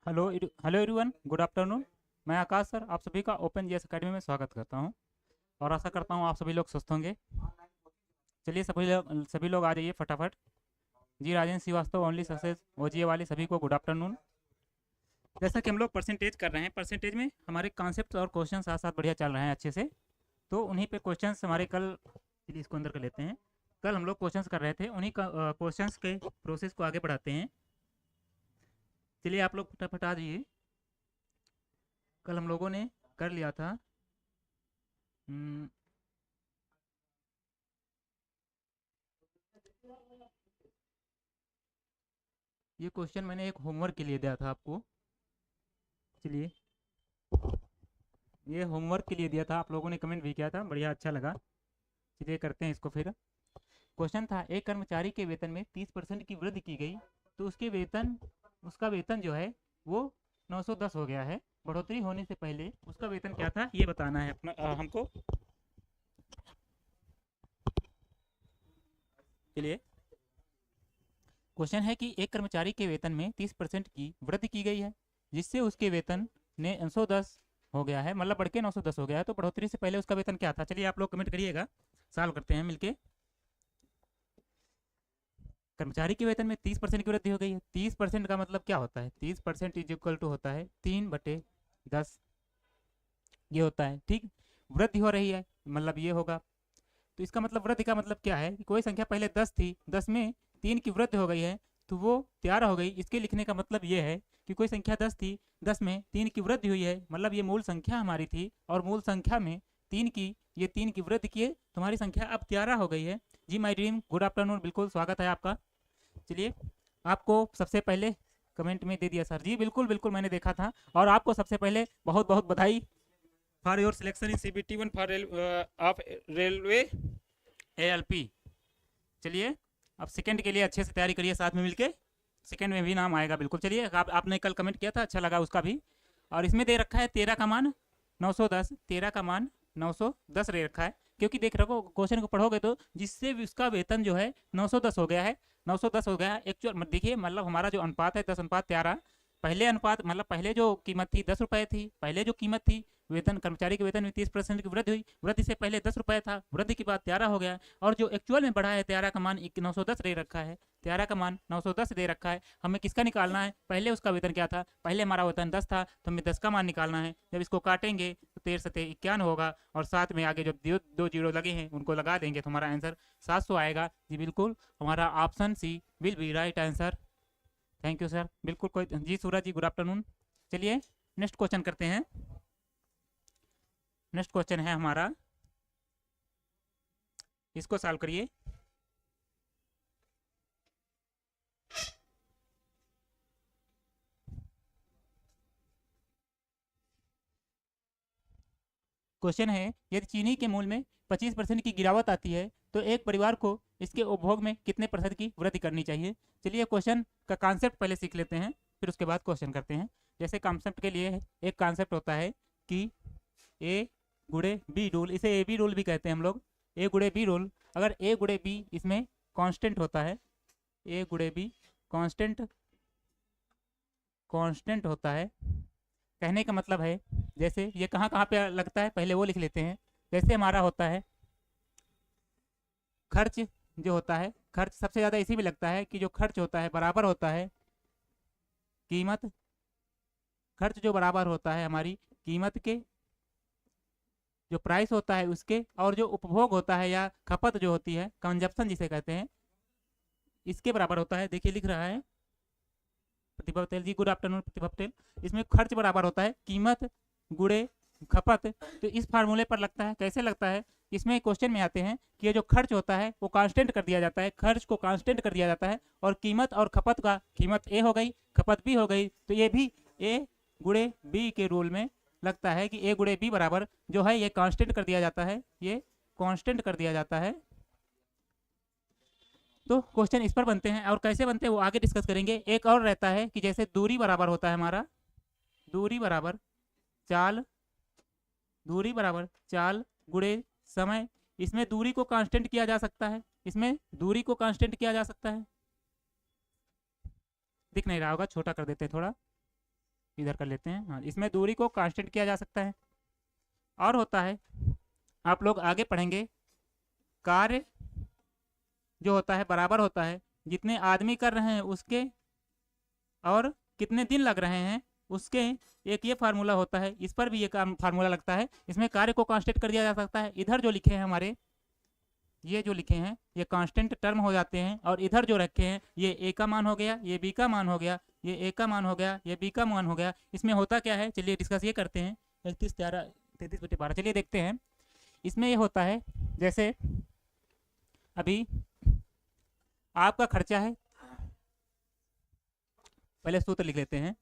Hello everyone, good afternoon. मैं आकाश sir आप सभी का ओपन जीएस एकेडमी में स्वागत करता हूं और आशा करता हूं आप सभी लोग स्वस्थ होंगे। चलिए सभी लोग आ जाइए फटाफट। जी राजेंद्र श्रीवास्तव, ओनली सक्सेस ओजीए वाले सभी को गुड आफ्टरनून। जैसा कि हम लोग परसेंटेज कर रहे हैं, परसेंटेज में हमारे कॉन्सेप्ट और क्वेश्चन साथ साथ बढ़िया चल रहे हैं अच्छे से। तो उन्हीं पे क्वेश्चंस हमारे कल, चलिए इसको अंदर कर लेते हैं। कल हम लोग क्वेश्चंस कर रहे थे, उन्हीं क्वेश्चंस के प्रोसेस को आगे बढ़ाते हैं। चलिए आप लोग फटाफट आ जाइए। कल हम लोगों ने कर लिया था हम्म, ये क्वेश्चन मैंने एक होमवर्क के लिए दिया था आपको। चलिए, ये होमवर्क के लिए दिया था, आप लोगों ने कमेंट भी किया था, बढ़िया अच्छा लगा। चलिए करते हैं इसको फिर। क्वेश्चन था, एक कर्मचारी के वेतन में 30% की वृद्धि की गई तो उसका वेतन जो है वो 910 हो गया है। बढ़ोतरी होने से पहले उसका वेतन क्या था ये बताना है हमको। चलिए, क्वेश्चन है कि एक कर्मचारी के वेतन में 30% की वृद्धि की गई है जिससे उसके वेतन ने 910 हो गया है, मतलब बढ़ के 910 हो गया है। तो बढ़ोतरी से पहले उसका वेतन क्या था? चलिए आप लोग कमेंट करिएगा, सॉल्व करते हैं मिलके। कर्मचारी के वेतन में 30% की वृद्धि हो गई है। 30% का मतलब क्या होता है? 30% इज इक्वल टू होता है 3/10, ये होता है। ठीक, वृद्धि हो रही है मतलब ये होगा। तो इसका मतलब वृद्धि का मतलब क्या है कि कोई संख्या पहले 10 थी, 10 में 3 की वृद्धि हो गई है तो वो 13 हो गई। इसके लिखने का मतलब ये है कि कोई संख्या 10 थी, 10 में 3 की वृद्धि हुई है, मतलब ये मूल संख्या हमारी थी और मूल संख्या में 3 की, ये 3 की वृद्धि किए तो हमारी संख्या अब 13 हो गई है। जी माय ड्रीम, गुड आफ्टरनून, बिल्कुल स्वागत है आपका। चलिए, आपको सबसे पहले कमेंट में दे दिया सर जी, बिल्कुल बिल्कुल मैंने देखा था। और आपको सबसे पहले बहुत बहुत बधाई for your selection in CBT 1 for of railway ALP। चलिए, अब सेकंड के लिए अच्छे से तैयारी करिए, साथ में मिलके सेकंड में भी नाम आएगा बिल्कुल। चलिए, आपने कल कमेंट किया था, अच्छा लगा उसका भी। और इसमें दे रखा है 13 का मान 910, 13 का मान 910 दे रखा है। क्योंकि देख रखो, क्वेश्चन को पढ़ोगे तो जिससे भी उसका वेतन जो है 910 हो गया है, 910 हो गया है एक्चुअल। देखिए मतलब हमारा जो अनुपात है 10:13। पहले अनुपात मतलब पहले जो कीमत थी 10 रुपए थी, पहले जो कीमत थी वेतन, कर्मचारी के वेतन में 30% की वृद्धि हुई, वृद्धि से पहले 10 रुपए था, वृद्धि के बाद 13 हो गया। और जो एक्चुअल में बढ़ा है 13 का मान 910 दे रखा है, 13 का मान 910 दे रखा है। हमें किसका निकालना है? पहले उसका वेतन क्या था? पहले हमारा वेतन 10 था तो हमें 10 का मान निकालना है। जब इसको काटेंगे तो 13 सते 91 होगा और साथ में आगे जो दो जीरो लगे हैं उनको लगा देंगे तो हमारा आंसर 700 आएगा। जी बिल्कुल, हमारा option C will be right answer. Thank you sir, बिल्कुल। कोई जी सूरज जी, गुड आफ्टरनून। चलिए नेक्स्ट क्वेश्चन करते हैं। नेक्स्ट क्वेश्चन है हमारा, इसको सॉल्व करिए। क्वेश्चन है, यदि चीनी के मूल्य में 25% की गिरावट आती है तो एक परिवार को इसके उपभोग में कितने प्रतिशत की वृद्धि करनी चाहिए? चलिए क्वेश्चन का कॉन्सेप्ट पहले सीख लेते हैं, फिर उसके बाद क्वेश्चन करते हैं। जैसे कॉन्सेप्ट के लिए एक कॉन्सेप्ट होता है कि ए गुड़े बी रूल, इसे AB रूल भी कहते हैं हम लोग। A गुड़े बी रूल, अगर A गुड़े बी इसमें कांस्टेंट होता है, A गुड़े बी कांस्टेंट कांस्टेंट होता है, कहने का मतलब है जैसे ये कहाँ कहाँ पे लगता है पहले वो लिख लेते हैं। जैसे हमारा होता है खर्च, जो होता है खर्च सबसे ज़्यादा इसी में लगता है कि जो खर्च होता है बराबर होता है कीमत, खर्च जो बराबर होता है हमारी कीमत के, जो प्राइस होता है उसके, और जो उपभोग होता है या खपत जो होती है कंजप्शन जिसे कहते हैं, इसके बराबर होता है। देखिए लिख रहा है प्रतिभा पटेल जी, गुड आफ्टरनून प्रतिभा पटेल। इसमें खर्च बराबर होता है कीमत गुड़े खपत। तो इस फार्मूले पर लगता है, कैसे लगता है? इसमें क्वेश्चन में आते हैं कि ये जो खर्च होता है वो कांस्टेंट कर दिया जाता है, खर्च को कांस्टेंट कर दिया जाता है, और कीमत और खपत का, कीमत A हो गई खपत B हो गई, तो ये भी A गुड़े B के रूल में लगता है कि A गुड़े B बराबर जो है ये कांस्टेंट कर दिया जाता है, ये कांस्टेंट कर दिया जाता है। तो क्वेश्चन इस पर बनते हैं, और कैसे बनते हैं वो आगे डिस्कस करेंगे। एक और रहता है कि जैसे दूरी बराबर होता है हमारा, दूरी बराबर चाल, दूरी बराबर चाल गुड़े समय। इसमें दूरी को कांस्टेंट किया जा सकता है, इसमें दूरी को कांस्टेंट किया जा सकता है। दिख नहीं रहा होगा, छोटा कर देते हैं थोड़ा। इधर कर लेते हैं। हाँ, इसमें दूरी को कांस्टेंट किया जा सकता है। और होता है, आप लोग आगे पढ़ेंगे, कार्य जो होता है बराबर होता है जितने आदमी कर रहे हैं उसके और कितने दिन लग रहे हैं उसके। एक ये फार्मूला होता है, इस पर भी ये फार्मूला लगता है। इसमें कार्य को कांस्टेंट कर दिया जा सकता है। इधर जो लिखे हैं हमारे, ये जो लिखे हैं ये कांस्टेंट टर्म हो जाते हैं, और इधर जो रखे हैं ये ए का मान हो गया, ये बी का मान हो गया, ये ए का मान हो गया, ये बी का मान हो गया। इसमें होता क्या है, चलिए डिस्कस ये करते हैं। 33 बटे 12 चलिए देखते हैं। इसमें ये होता है, जैसे अभी आपका खर्चा है, पहले सूत्र लिख लेते हैं।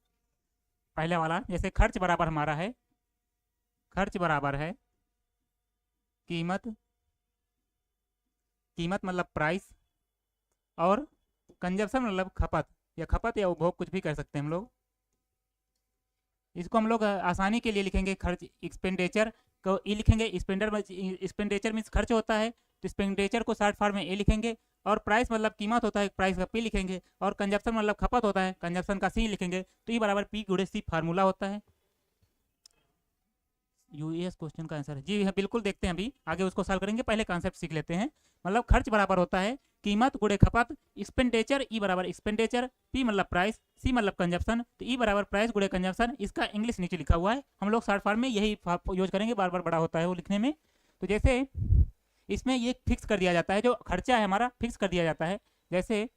पहले वाला, जैसे खर्च बराबर हमारा है, खर्च बराबर है कीमत, कीमत मतलब प्राइस, और कंजप्शन मतलब खपत, या खपत या उपभोग कुछ भी कर सकते हैं हम लोग। इसको हम लोग आसानी के लिए लिखेंगे खर्च, एक्सपेंडिचर को ई लिखेंगे। एक्सपेंडिचर मीन्स खर्च होता है, तो एक्सपेंडिचर को शॉर्ट फॉर्म में ए लिखेंगे। और प्राइस मतलब कीमत होता है, प्राइस का पी लिखेंगे। और कंजप्शन मतलब खपत होता है, कंजप्शन का सी लिखेंगे। तो ई बराबर पी गुणे सी फार्मूला होता है। यूएस क्वेश्चन का आंसर है जी, हाँ बिल्कुल। देखते हैं अभी आगे उसको सॉल्व करेंगे, पहले कॉन्सेप्ट सीख लेते हैं। मतलब खर्च बराबर होता है कीमत गुणे खपत, एक्सपेंडिचर ई बराबर एक्सपेंडिचर, पी मतलब प्राइस, सी मतलब कंजप्शन। तो ई बराबर प्राइस गुणे कंजप्शन, इसका इंग्लिश नीचे लिखा हुआ है। हम लोग शॉर्ट फॉर्म में यही यूज करेंगे, बार बार बड़ा होता है वो लिखने में। तो जैसे इसमें ये फिक्स कर दिया जाता है, जो खर्चा है हमारा फिक्स कर दिया जाता है। जैसे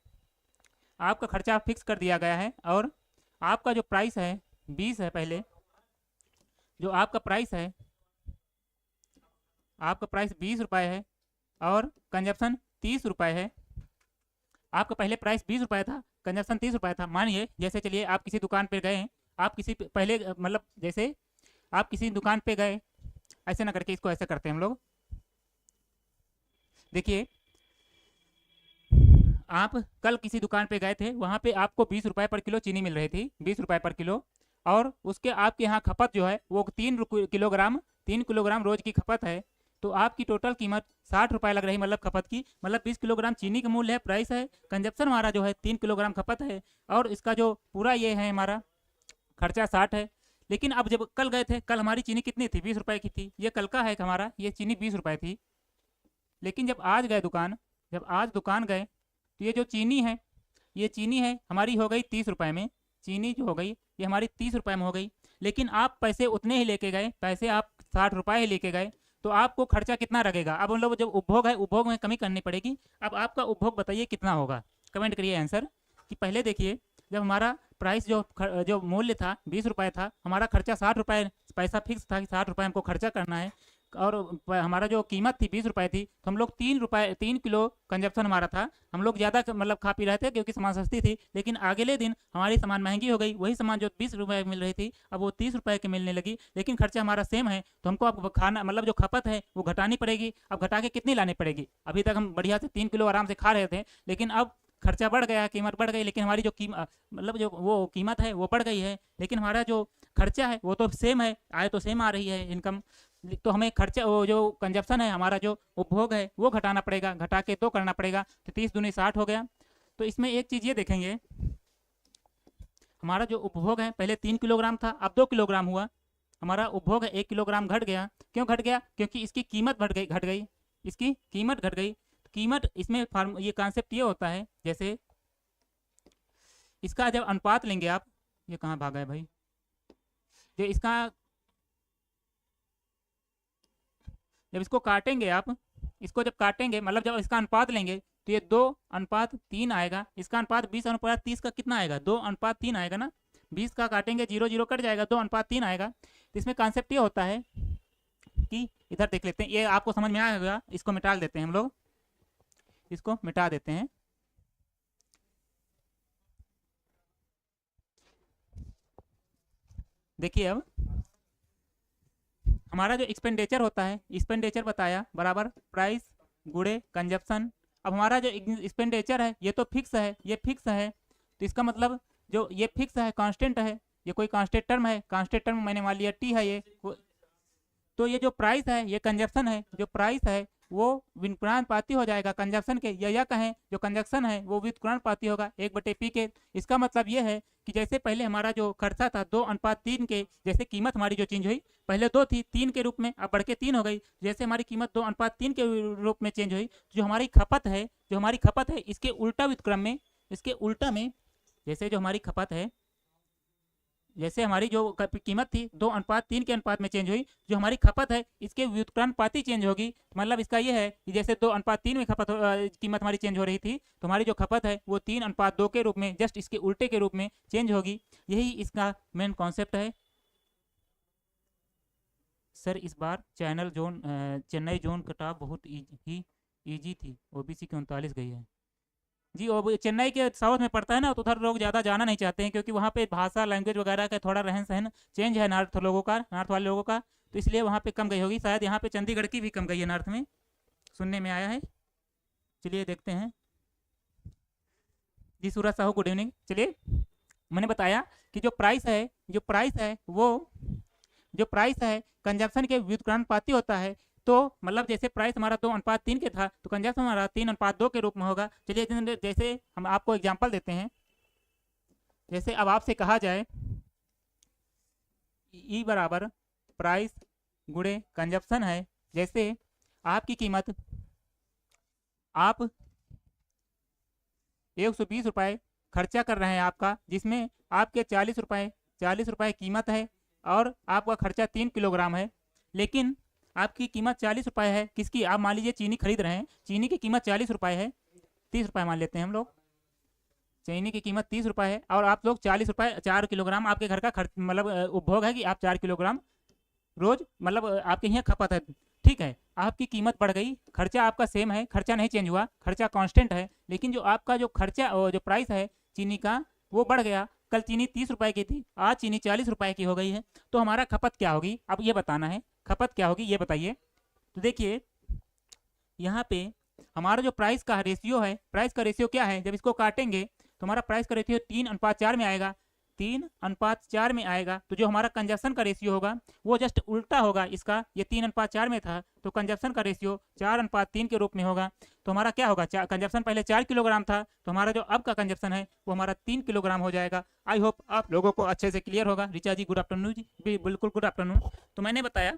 आपका खर्चा फिक्स कर दिया गया है, और आपका जो प्राइस है 20 है। पहले जो आपका प्राइस है, आपका प्राइस 20 रुपये है, और कंजप्शन 30 रुपये है। आपका पहले प्राइस 20 रुपये था, कंजप्शन 30 रुपये था। मानिए जैसे, चलिए आप किसी दुकान पे गए, आप किसी पहले मतलब जैसे आप किसी दुकान पे गए, ऐसे ना करके इसको ऐसे करते हैं हम लोग। देखिए, आप कल किसी दुकान पे गए थे, वहाँ पे आपको 20 रुपये पर किलो चीनी मिल रही थी, 20 रुपये पर किलो। और उसके आपके यहाँ खपत जो है वो 3 किलोग्राम रोज की खपत है। तो आपकी टोटल कीमत 60 रुपये लग रही, मतलब खपत की, मतलब 20 किलोग्राम चीनी का मूल्य है, प्राइस है। कंजप्शन हमारा जो है 3 किलोग्राम खपत है, और इसका जो पूरा ये है हमारा खर्चा 60 है। लेकिन अब जब कल गए थे, कल हमारी चीनी कितनी थी, 20 रुपये की थी। ये कल का है हमारा, ये चीनी 20 रुपये थी। लेकिन जब आज गए दुकान, जब आज दुकान गए, तो ये जो चीनी है, ये चीनी है हमारी हो गई 30 रुपये में। चीनी जो हो गई ये हमारी 30 रुपये में हो गई। लेकिन आप पैसे उतने ही लेके गए, पैसे आप 60 रुपये ही लेके गए, तो आपको खर्चा कितना लगेगा। अब हम लोग जब उपभोग है, उपभोग में कमी करनी पड़ेगी। अब आपका उपभोग बताइए कितना होगा, कमेंट करिए आंसर। कि पहले देखिए, जब हमारा प्राइस जो मूल्य था 20 रुपये था, हमारा खर्चा 60 रुपये, पैसा फिक्स था कि 60 रुपये हमको खर्चा करना है, और हमारा जो कीमत थी 20 रुपये थी। तो हम लोग 3 किलो कंजप्शन हमारा था। हम लोग ज़्यादा मतलब खा पी रहे थे क्योंकि सामान सस्ती थी। लेकिन अगले दिन हमारी सामान महंगी हो गई, वही सामान जो 20 रुपये मिल रही थी अब वो 30 रुपये की मिलने लगी। लेकिन खर्चा हमारा सेम है, तो हमको अब खाना मतलब जो खपत है वो घटानी पड़ेगी। अब घटा के कितनी लानी पड़ेगी। अभी तक हम बढ़िया से 3 किलो आराम से खा रहे थे, लेकिन अब खर्चा बढ़ गया, कीमत बढ़ गई, लेकिन हमारी जो मतलब जो वो कीमत है वो बढ़ गई है, लेकिन हमारा जो खर्चा है वो तो सेम है, आय तो सेम आ रही है इनकम। तो हमें खर्चा, वो जो कंजप्शन है हमारा, जो उपभोग है वो घटाना पड़ेगा, घटा के तो करना पड़ेगा। तो 30 दूनी 60 हो गया। तो इसमें एक चीज़ ये देखेंगे, हमारा जो उपभोग है पहले 3 किलोग्राम था, अब 2 किलोग्राम हुआ। हमारा उपभोग है 1 किलोग्राम घट गया। क्यों घट गया, क्योंकि इसकी कीमत घट गई, इसकी कीमत घट गई। कीमत इसमें ये कॉन्सेप्ट ये होता है, जैसे इसका जब अनुपात लेंगे आप, ये कहाँ भागा है भाई, जो इसका जब इसको काटेंगे आप, इसको जब काटेंगे मतलब जब इसका अनुपात लेंगे, तो ये 2:3 आएगा। इसका अनुपात 20:30 का कितना आएगा, 2:3 आएगा ना। 20 का काटेंगे, 0 0 कट जाएगा, 2:3 आएगा। तो इसमें कॉन्सेप्ट ये होता है कि इधर देख लेते हैं, ये आपको समझ में आएगा। इसको मिटा देते हैं हम लोग, इसको मिटा देते हैं। देखिए, अब हमारा जो एक्सपेंडिचर होता है, एक्सपेंडिचर बताया बराबर प्राइस गुणे कंजप्शन। अब हमारा जो एक्सपेंडिचर है ये तो फिक्स है, ये फिक्स है। तो इसका मतलब जो ये फिक्स है, कांस्टेंट है, ये कोई कांस्टेंट टर्म है। कांस्टेंट टर्म मैंने मान लिया टी है ये। तो ये जो प्राइस है ये कंजप्शन है, जो प्राइस है वो व्युत्क्रमानुपाती हो जाएगा कंजप्शन के, या कहें जो कंजक्शन है वो व्युत्क्रमानुपाती होगा 1/p के। इसका मतलब ये है कि जैसे पहले हमारा जो खर्चा था 2:3 के, जैसे कीमत हमारी जो चेंज हुई, पहले 2 थी 3 के रूप में, अब बढ़ के 3 हो गई। जैसे हमारी कीमत 2:3 के रूप में चेंज हुई, जो हमारी खपत है इसके उल्टा व्युत्क्रम में, इसके उल्टा में, जैसे जो हमारी खपत है, जैसे हमारी जो कीमत थी 2:3 के अनुपात में चेंज हुई, जो हमारी खपत है इसके व्युत्क्रमानुपाती चेंज होगी। मतलब इसका ये है कि जैसे 2:3 में कीमत हमारी चेंज हो रही थी, तो हमारी जो खपत है वो 3:2 के रूप में, जस्ट इसके उल्टे के रूप में चेंज होगी। यही इसका मेन कॉन्सेप्ट है। सर इस बार चेन्नई जोन कटाव बहुत ईजी थी, ओबीसी के 39 गई है। जी, वो चेन्नई के साउथ में पड़ता है ना, तो उधर लोग ज़्यादा जाना नहीं चाहते हैं, क्योंकि वहाँ पे भाषा लैंग्वेज वगैरह का थोड़ा रहन सहन चेंज है नॉर्थ वाले लोगों का, तो इसलिए वहाँ पे कम गई होगी शायद। यहाँ पे चंडीगढ़ की भी कम गई है नॉर्थ में, सुनने में आया है। चलिए देखते हैं। जी सूरज साहू गुड इवनिंग। चलिए, मैंने बताया कि जो प्राइस है वो जो प्राइस है कंजप्शन के व्युत्क्रमानुपाती होता है। तो मतलब जैसे प्राइस हमारा 2:3 के था, तो कंजप्शन हमारा 3:2 के रूप में होगा। चलिए जैसे हम आपको एग्जांपल देते हैं। जैसे अब आपसे कहा जाए ई बराबर प्राइस गुणे कंजप्शन है। जैसे आपकी कीमत, आप 120 रुपये खर्चा कर रहे हैं आपका, जिसमें आपके 40 रुपये कीमत है और आपका खर्चा 3 किलोग्राम है। लेकिन आपकी कीमत 40 रुपये है, किसकी? आप मान लीजिए चीनी खरीद रहे हैं, चीनी की कीमत 40 रुपये है, 30 रुपये मान लेते हैं हम लोग। चीनी की कीमत 30 रुपये है और आप लोग 40 रुपये 4 किलोग्राम आपके घर का खर्च, मतलब उपभोग है कि आप 4 किलोग्राम रोज, मतलब आपके यहाँ खपत है। ठीक है, आपकी कीमत बढ़ गई, खर्चा आपका सेम है, खर्चा नहीं चेंज हुआ, खर्चा कांस्टेंट है, लेकिन जो आपका जो खर्चा जो प्राइस है चीनी का वो बढ़ गया। कल चीनी 30 रुपये की थी, आज चीनी 40 रुपये की हो गई है। तो हमारा खपत क्या होगी, अब ये बताना है, खपत क्या होगी ये बताइए। तो देखिए यहाँ पे हमारा जो प्राइस का रेशियो है, प्राइस का रेशियो क्या है, जब इसको काटेंगे तो हमारा प्राइस का रेशियो 3:4 में आएगा, 3:4 में आएगा। तो जो हमारा कंजप्शन का रेशियो होगा वो जस्ट उल्टा होगा इसका, ये 3:4 में था तो कंजप्शन का रेशियो 4:3 के रूप में होगा। तो हमारा क्या होगा, कंजप्शन पहले 4 किलोग्राम था, तो हमारा जो अब का कंजप्शन है वो हमारा 3 किलोग्राम हो जाएगा। आई होप आप लोगों को अच्छे से क्लियर होगा। रिचा जी गुड आफ्टरनून जी, बिल्कुल गुड आफ्टरनून। तो मैंने बताया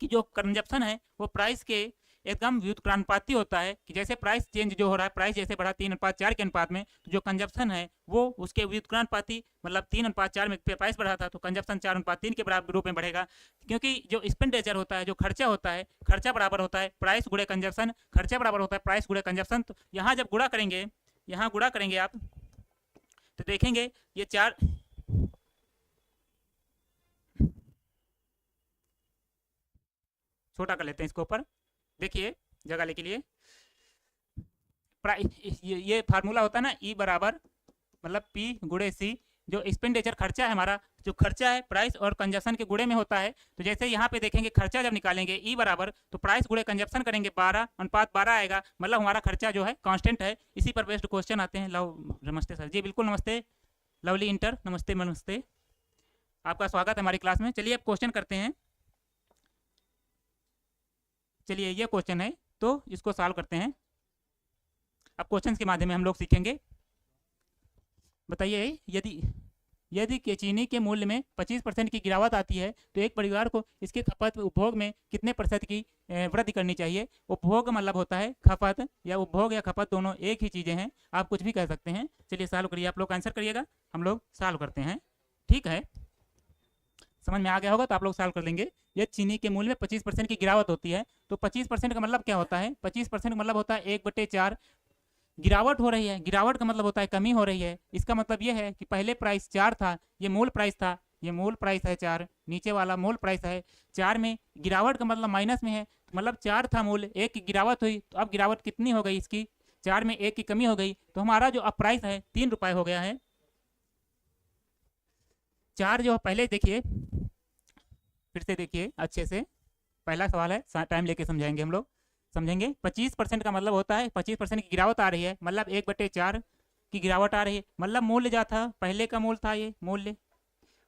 कि जो कंजप्शन है वो प्राइस के एकदम व्युत्क्रमानुपाती होता है, कि जैसे प्राइस चेंज जो हो रहा है, प्राइस जैसे बढ़ा 3:4 के अनुपात में, तो जो कंजप्शन है वो उसके व्युत्क्रमानुपाती, मतलब 3:4 में प्राइस बढ़ा था तो कंजप्शन 4:3 के बराबर रूप में बढ़ेगा। क्योंकि जो एक्सपेंडिचर होता है, जो खर्चा होता है, खर्चा बराबर होता है प्राइस गुणे कंजप्शन, खर्चा बराबर होता है प्राइस गुणे कंजप्शन। तो यहाँ जब गुणा करेंगे, यहाँ गुणा करेंगे आप, तो देखेंगे ये 4, छोटा कर लेते हैं इसको ऊपर, देखिए जगह लेके लिए। प्राइस ये फार्मूला होता है ना, ई बराबर मतलब पी गुणे सी, जो एक्सपेंडिचर खर्चा है हमारा, जो खर्चा है प्राइस और कंजप्शन के गुणे में होता है। तो जैसे यहाँ पे देखेंगे खर्चा जब निकालेंगे ई बराबर, तो प्राइस गुणे कंजप्शन करेंगे 12:12 आएगा, मतलब हमारा खर्चा जो है कांस्टेंट है। इसी पर बेस्ड क्वेश्चन आते हैं। लव नमस्ते सर जी, बिल्कुल नमस्ते लवली इंटर, नमस्ते नमस्ते, आपका स्वागत है हमारी क्लास में। चलिए अब क्वेश्चन करते हैं। चलिए ये क्वेश्चन है तो इसको सॉल्व करते हैं। अब क्वेश्चन के माध्यम में हम लोग सीखेंगे। बताइए यदि के चीनी के मूल्य में 25% की गिरावट आती है तो एक परिवार को इसके खपत उपभोग में कितने प्रतिशत की वृद्धि करनी चाहिए। उपभोग मतलब होता है खपत, या उपभोग या खपत दोनों एक ही चीज़ें हैं, आप कुछ भी कह सकते हैं। चलिए सॉल्व करिए, आप लोग आंसर करिएगा, हम लोग सॉल्व करते हैं। ठीक है, समझ में आ गया होगा तो आप लोग सॉल्व कर लेंगे। ये चीनी के मूल्य में 25% की गिरावट होती है, तो 25% का मतलब क्या होता है, 25% का मतलब होता है 1/4 गिरावट हो रही है। गिरावट का मतलब होता है कमी हो रही है। इसका मतलब ये है कि पहले प्राइस 4 था, ये मूल प्राइस था, ये मूल प्राइस है 4, नीचे वाला मूल प्राइस है 4 में गिरावट का मतलब माइनस में है, मतलब 4 था मूल, 1 की गिरावट हुई, तो अब गिरावट कितनी हो गई इसकी, 4 में 1 की कमी हो गई, तो हमारा जो अब प्राइस है 3 रुपये हो गया है। 4 जो पहले देखिए, फिर से देखिए अच्छे से, पहला सवाल है, टाइम लेके समझाएंगे हम लोग, समझेंगे। 25% का मतलब होता है 25% की गिरावट आ रही है, मतलब 1/4 की गिरावट आ रही है, मतलब मूल्य जो था पहले का मूल्य था, ये मूल्य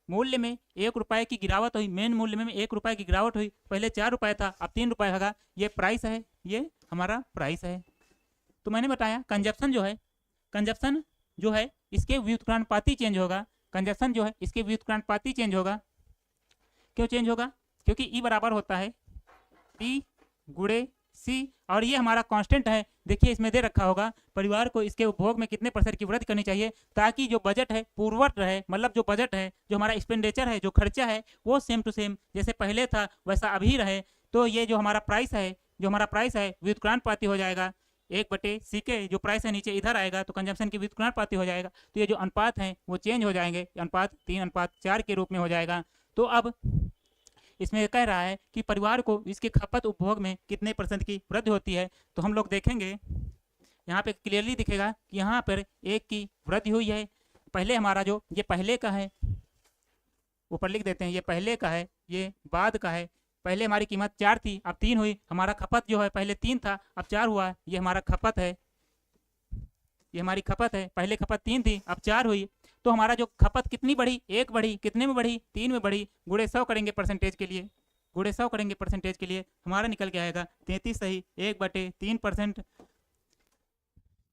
मूल्य में 1 रुपये की गिरावट हुई, मेन मूल्य में 1 रुपये की गिरावट हुई, पहले 4 रुपये था अब 3 रुपये होगा, ये प्राइस है, ये हमारा प्राइस है। तो मैंने बताया कंजप्शन जो है इसके व्युत्क्रांतपाती चेंज होगा, कंजप्शन जो है इसके व्युत्क्रांतपाती चेंज होगा। क्यों चेंज होगा? क्योंकि ई बराबर होता है पी गुणे सी, और ये हमारा कांस्टेंट है। देखिए इसमें दे रखा होगा परिवार को इसके उपभोग में कितने % की वृद्धि करनी चाहिए ताकि जो बजट है पूर्ववत रहे, मतलब जो बजट है, जो हमारा एक्सपेंडिचर है, जो खर्चा है वो सेम टू सेम जैसे पहले था वैसा अभी रहे। तो ये जो हमारा प्राइस है व्युत्क्रांतपाती हो जाएगा, 1/c के जो प्राइस है नीचे इधर आएगा तो कंजम्पशन की व्युत्क्रांतपाती हो जाएगा। तो ये जो अनुपात हैं वो चेंज हो जाएंगे, अनुपात 3:4 के रूप में हो जाएगा। तो अब इसमें कह रहा है कि परिवार को इसके खपत उपभोग में कितने % की वृद्धि होती है। तो हम लोग देखेंगे यहाँ पे क्लियरली दिखेगा कि यहाँ पर 1 की वृद्धि हुई है। पहले हमारा जो ये पहले का है ऊपर लिख देते हैं, ये पहले का है, ये बाद का है। पहले हमारी कीमत 4 थी अब 3 हुई, हमारा खपत जो है पहले 3 था अब 4 हुआ, ये हमारा खपत है, ये हमारी खपत है। पहले खपत 3 थी अब 4 हुई। तो हमारा जो खपत कितनी बढ़ी? 1 बढ़ी। कितने में बढ़ी? 3 में बढ़ी। गुणे 100 करेंगे परसेंटेज के लिए, गुणे 100 करेंगे परसेंटेज के लिए, हमारा निकल के आएगा 33 सही 1/3%।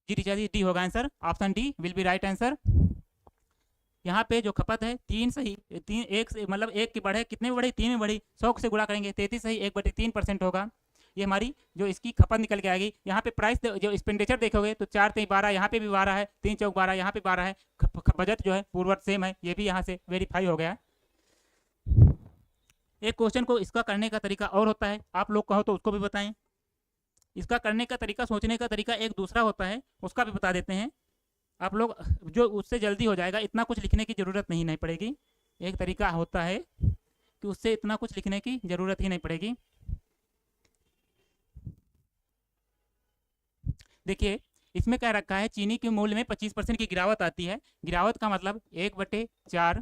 जी डी होगा answer, option d will be right answer. यहाँ पे जो खपत है 3 सही, 3 1 से मतलब 1 की बढ़े, कितने में बढ़ी? 3 में बढ़ी, 100 से गुणा करेंगे 33 सही 1/3% होगा। ये हमारी जो इसकी खपत निकल के आएगी। यहाँ पे प्राइस जो एक्सपेंडिचर देखोगे तो 4 3 12, यहाँ पे भी 12 है, 3 4 12, यहाँ पे 12 है। बजट जो है पूर्ववत सेम है, ये भी यहाँ से वेरीफाई हो गया। एक क्वेश्चन को इसका करने का तरीका और होता है, आप लोग कहो तो उसको भी बताएं। इसका करने का तरीका, सोचने का तरीका एक दूसरा होता है, उसका भी बता देते हैं आप लोग, जो उससे जल्दी हो जाएगा, इतना कुछ लिखने की ज़रूरत नहीं पड़ेगी। एक तरीका होता है कि उससे इतना कुछ लिखने की ज़रूरत ही नहीं पड़ेगी। देखिए इसमें क्या रखा है, चीनी के मूल्य में 25% की गिरावट आती है। गिरावट का मतलब 1/4,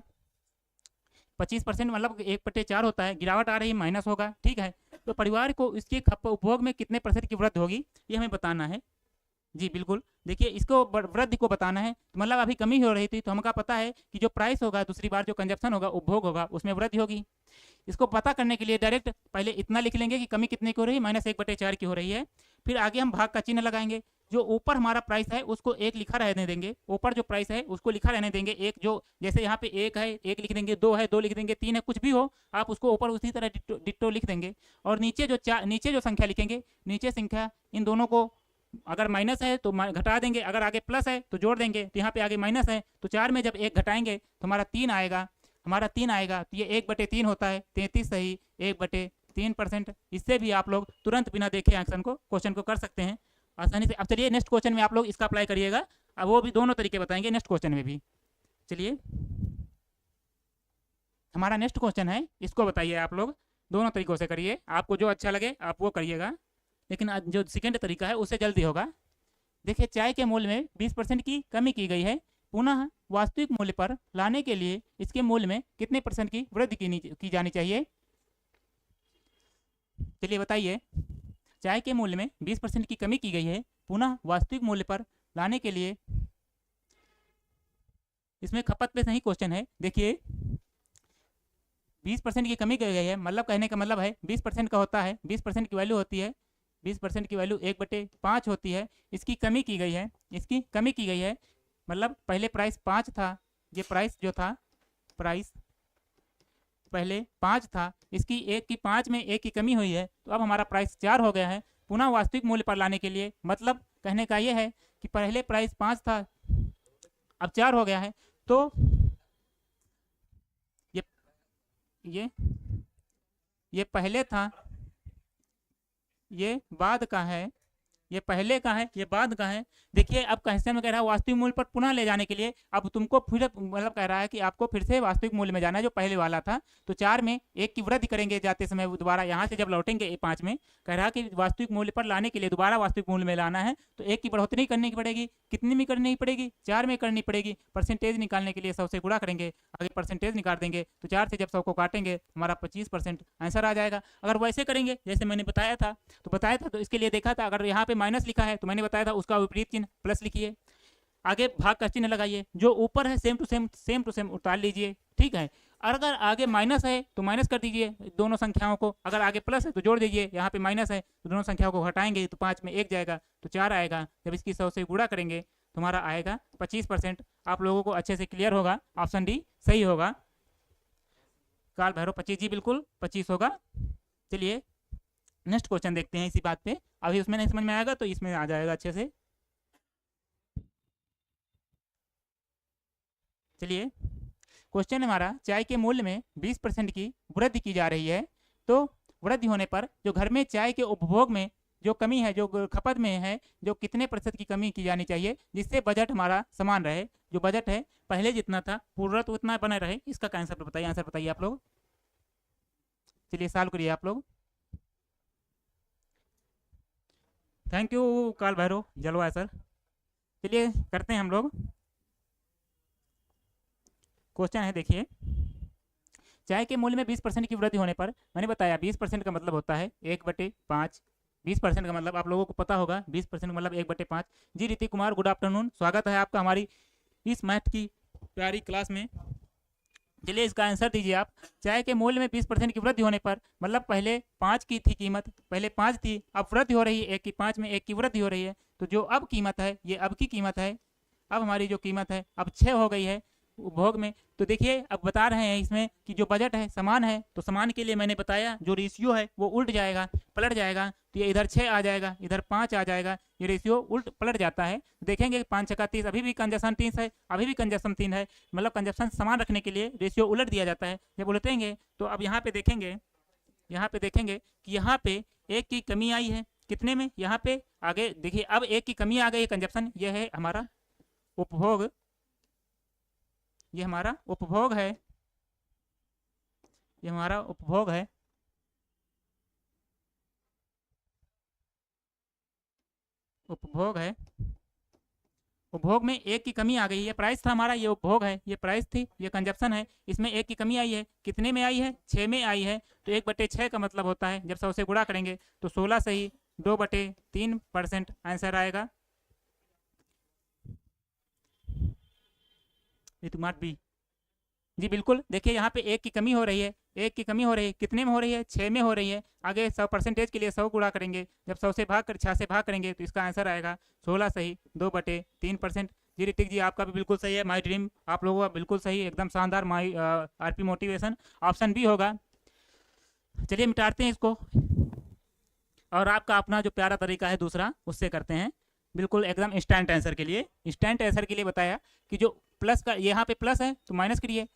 25% मतलब 1/4 होता है। गिरावट आ रही है माइनस होगा, ठीक है। तो परिवार को इसके उपभोग में कितने % की वृद्धि होगी ये हमें बताना है। जी बिल्कुल, देखिए इसको वृद्धि को बताना है, मतलब अभी कमी हो रही थी तो हमका पता है कि जो प्राइस होगा, दूसरी बार जो कंजप्शन होगा, उपभोग होगा, उसमें वृद्धि होगी। इसको पता करने के लिए डायरेक्ट पहले इतना लिख लेंगे कि कमी कितने की हो रही है, -1/4 की हो रही है। फिर आगे हम भाग का चिन्ह लगाएंगे। जो ऊपर हमारा प्राइस है उसको 1 लिखा रहने देंगे, ऊपर जो प्राइस है उसको लिखा रहने देंगे। एक जो जैसे यहाँ पे 1 है 1 लिख देंगे, 2 है 2 लिख देंगे, 3 है, कुछ भी हो आप उसको ऊपर उसी तरह डिट्टो लिख देंगे। और नीचे जो संख्या लिखेंगे, नीचे संख्या इन दोनों को अगर माइनस है तो घटा देंगे, अगर आगे प्लस है तो जोड़ देंगे। तो यहाँ पे आगे माइनस है तो 4 में जब 1 घटाएंगे तो हमारा 3 आएगा, तो ये 1/3 होता है, 33 सही 1/3%। इससे भी आप लोग तुरंत बिना देखे एक्शन को क्वेश्चन को कर सकते हैं आसानी से। अब चलिए नेक्स्ट क्वेश्चन में आप लोग इसका अप्लाई करिएगा, अब वो भी दोनों तरीके बताएंगे नेक्स्ट क्वेश्चन में भी। चलिए हमारा नेक्स्ट क्वेश्चन है, इसको बताइए आप लोग, दोनों तरीकों से करिए, आपको जो अच्छा लगे आप वो करिएगा, लेकिन जो सेकेंड तरीका है उससे जल्दी होगा। देखिए चाय के मूल्य में 20% की कमी की गई है, पुनः वास्तविक मूल्य पर लाने के लिए इसके मूल्य में कितने % की वृद्धि की जानी चाहिए? चलिए बताइए, चाय के मूल्य में 20% की कमी की गई है, पुनः वास्तविक मूल्य पर लाने के लिए, इसमें खपत पे सही क्वेश्चन है। देखिए 20% की कमी की गई है, मतलब कहने का मतलब है 20% का होता है, 20% की वैल्यू होती है, 20% की वैल्यू 1/5 होती है। इसकी कमी की गई है, इसकी कमी की गई है, मतलब पहले प्राइस 5 था, ये प्राइस जो था, प्राइस पहले 5 था, इसकी 1 की 5 में 1 की कमी हुई है, तो अब हमारा प्राइस 4 हो गया है। पुनः वास्तविक मूल्य पर लाने के लिए, मतलब कहने का ये है कि पहले प्राइस 5 था अब 4 हो गया है। तो ये पहले था, ये बाद का है, ये पहले का है, ये बाद का है। देखिए अब क्वेश्चन में कह रहा है वास्तविक मूल्य पर पुनः ले जाने के लिए, अब तुमको फिर मतलब कह रहा है कि आपको फिर से वास्तविक मूल्य में जाना है जो पहले वाला था। तो 4 में 1 की वृद्धि करेंगे जाते समय, दोबारा यहाँ से जब लौटेंगे 5 में, कह रहा है कि वास्तविक मूल्य पर लाने के लिए दोबारा वास्तविक मूल्य में लाना है, तो 1 की बढ़ोतरी करनी पड़ेगी। कितनी में करनी पड़ेगी? 4 में करनी पड़ेगी। परसेंटेज निकालने के लिए 100 से गुणा करेंगे, आगे परसेंटेज निकाल देंगे, तो 4 से जब 100 को काटेंगे हमारा 25% आंसर आ जाएगा। अगर वैसे करेंगे जैसे मैंने बताया था तो इसके लिए देखा था, अगर यहाँ पे माइनस लिखा है तो मैंने बताया था उसका विपरीत चिन्ह प्लस लिखिए। आगे भाग का चिन्ह लगाइए, जो ऊपर है सेम टू सेम उतार लीजिए, ठीक है। अगर आगे माइनस है तो माइनस कर दीजिए दोनों संख्याओं को, अगर आगे प्लस है तो जोड़ दीजिए, यहाँ पे माइनस है तो दोनों संख्याओं को घटाएंगे तो 5 में 1 जाएगा तो 4 आएगा। जब इसकी 100 से गुणा करेंगे तो हमारा आएगा 25%। आप लोगों को अच्छे से क्लियर होगा, ऑप्शन डी सही होगा। काल भैरव 25, जी बिल्कुल 25 होगा। चलिए नेक्स्ट क्वेश्चन देखते हैं इसी बात पे, अभी उसमें नहीं समझ में आएगा तो इसमें आ जाएगा अच्छे से। चलिए क्वेश्चन हमारा, चाय के मूल्य में 20% की वृद्धि की जा रही है, तो वृद्धि होने पर जो घर में चाय के उपभोग में जो कमी है, जो खपत में है, जो कितने प्रतिशत की कमी की जानी चाहिए जिससे बजट हमारा समान रहे। जो बजट है पहले जितना था पूरा तो उतना बना रहे। इसका आंसर बताइए, आंसर बताइए आप लोग। चलिए सॉल्व करिए आप लोग। थैंक यू काल भैरव जलवा सर। चलिए करते हैं हम लोग। क्वेश्चन है देखिए, चाय के मूल्य में 20% की वृद्धि होने पर, मैंने बताया 20% का मतलब होता है 1/5। 20% का मतलब आप लोगों को पता होगा, 20% का मतलब 1/5। जी रीति कुमार, गुड आफ्टरनून, स्वागत है आपका हमारी इस मैथ की प्यारी क्लास में। चलिए इसका आंसर दीजिए आप। चाय के मूल्य में 20% की वृद्धि होने पर, मतलब पहले 5 की थी कीमत, पहले 5 थी, अब वृद्धि हो रही है 1 की, 5 में 1 की वृद्धि हो रही है, तो जो अब कीमत है ये अब की कीमत है। अब हमारी जो कीमत है अब 6 हो गई है उपभोग में। तो देखिए अब बता रहे हैं इसमें कि जो बजट है समान है, तो समान के लिए मैंने बताया जो रेशियो है वो उल्ट जाएगा, पलट जाएगा। तो ये इधर 6 आ जाएगा, इधर 5 आ जाएगा, ये रेशियो उल्ट पलट जाता है। देखेंगे 5 छक्का 30, अभी भी कंजप्शन 30 है, अभी भी कंजप्शन 3 है, मतलब कंजप्शन समान रखने के लिए रेशियो उलट दिया जाता है। जब उलटेंगे तो अब यहाँ पे देखेंगे, कि यहाँ पे 1 की कमी आई है, कितने में, यहाँ पे आगे देखिए अब 1 की कमी आ गई है कंजप्शन, ये है हमारा उपभोग, ये हमारा उपभोग है, ये हमारा उपभोग है। उपभोग है, उपभोग में 1 की कमी आ गई है, प्राइस था हमारा, ये उपभोग है, ये प्राइस थी, ये कंजप्शन है, इसमें 1 की कमी आई है, कितने में आई है, 6 में आई है। तो 1/6 का मतलब होता है जब 100 से गुणा करेंगे तो 16 से ही 2/3% आंसर आएगा। ऋतुमार बी, जी बिल्कुल। देखिए यहाँ पे 1 की कमी हो रही है, 1 की कमी हो रही है, कितने में हो रही है, 6 में हो रही है। आगे 100% के लिए 100 गुणा करेंगे, जब 100 से 6 से भाग करेंगे तो इसका आंसर आएगा 16 सही 2/3%। जी ऋतिक जी आपका भी बिल्कुल सही है, माई ड्रीम आप लोगों का बिल्कुल सही, एकदम शानदार, माई आरपी मोटिवेशन ऑप्शन बी होगा। चलिए मिटाते हैं इसको, और आपका अपना जो प्यारा तरीका है दूसरा उससे करते हैं, बिल्कुल एकदम इंस्टेंट आंसर के लिए। इंस्टेंट आंसर के लिए बताया कि जो प्लस का, यहाँ पे प्लस है तो माइनस करिए,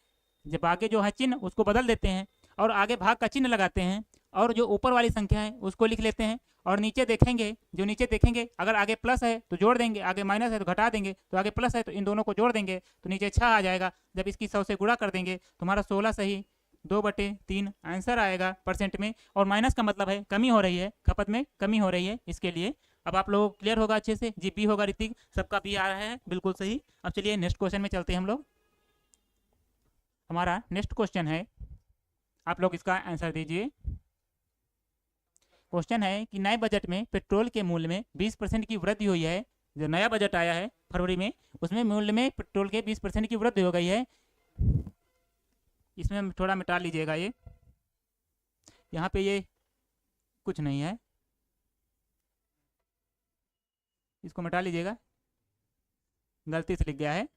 जब आगे जो है चिन्ह उसको बदल देते हैं और आगे भाग का चिन्ह लगाते हैं, और जो ऊपर वाली संख्या है उसको लिख लेते हैं, और नीचे देखेंगे, जो नीचे देखेंगे अगर आगे प्लस है तो जोड़ देंगे, आगे माइनस है तो घटा देंगे, तो आगे प्लस है तो इन दोनों को जोड़ देंगे तो नीचे 6 आ जाएगा। जब इसकी 100 से गुणा कर देंगे तो हमारा 16 सही 2/3 आंसर आएगा परसेंट में। और माइनस का मतलब है कमी हो रही है, खपत में कमी हो रही है, इसके लिए। अब आप लोगों को क्लियर होगा अच्छे से, जी बी होगा ऋतिक, सबका बी आ रहा है बिल्कुल सही। अब चलिए नेक्स्ट क्वेश्चन में चलते हैं हम लोग। हमारा नेक्स्ट क्वेश्चन है, आप लोग इसका आंसर दीजिए। क्वेश्चन है कि नए बजट में पेट्रोल के मूल्य में 20% की वृद्धि हुई है। जो नया बजट आया है फरवरी में, उसमें मूल्य में पेट्रोल के 20% की वृद्धि हो गई है। इसमें थोड़ा मिटा लीजिएगा, ये यहाँ पे ये कुछ नहीं है, इसको मिटा लीजिएगा, गलती से लिख गया है।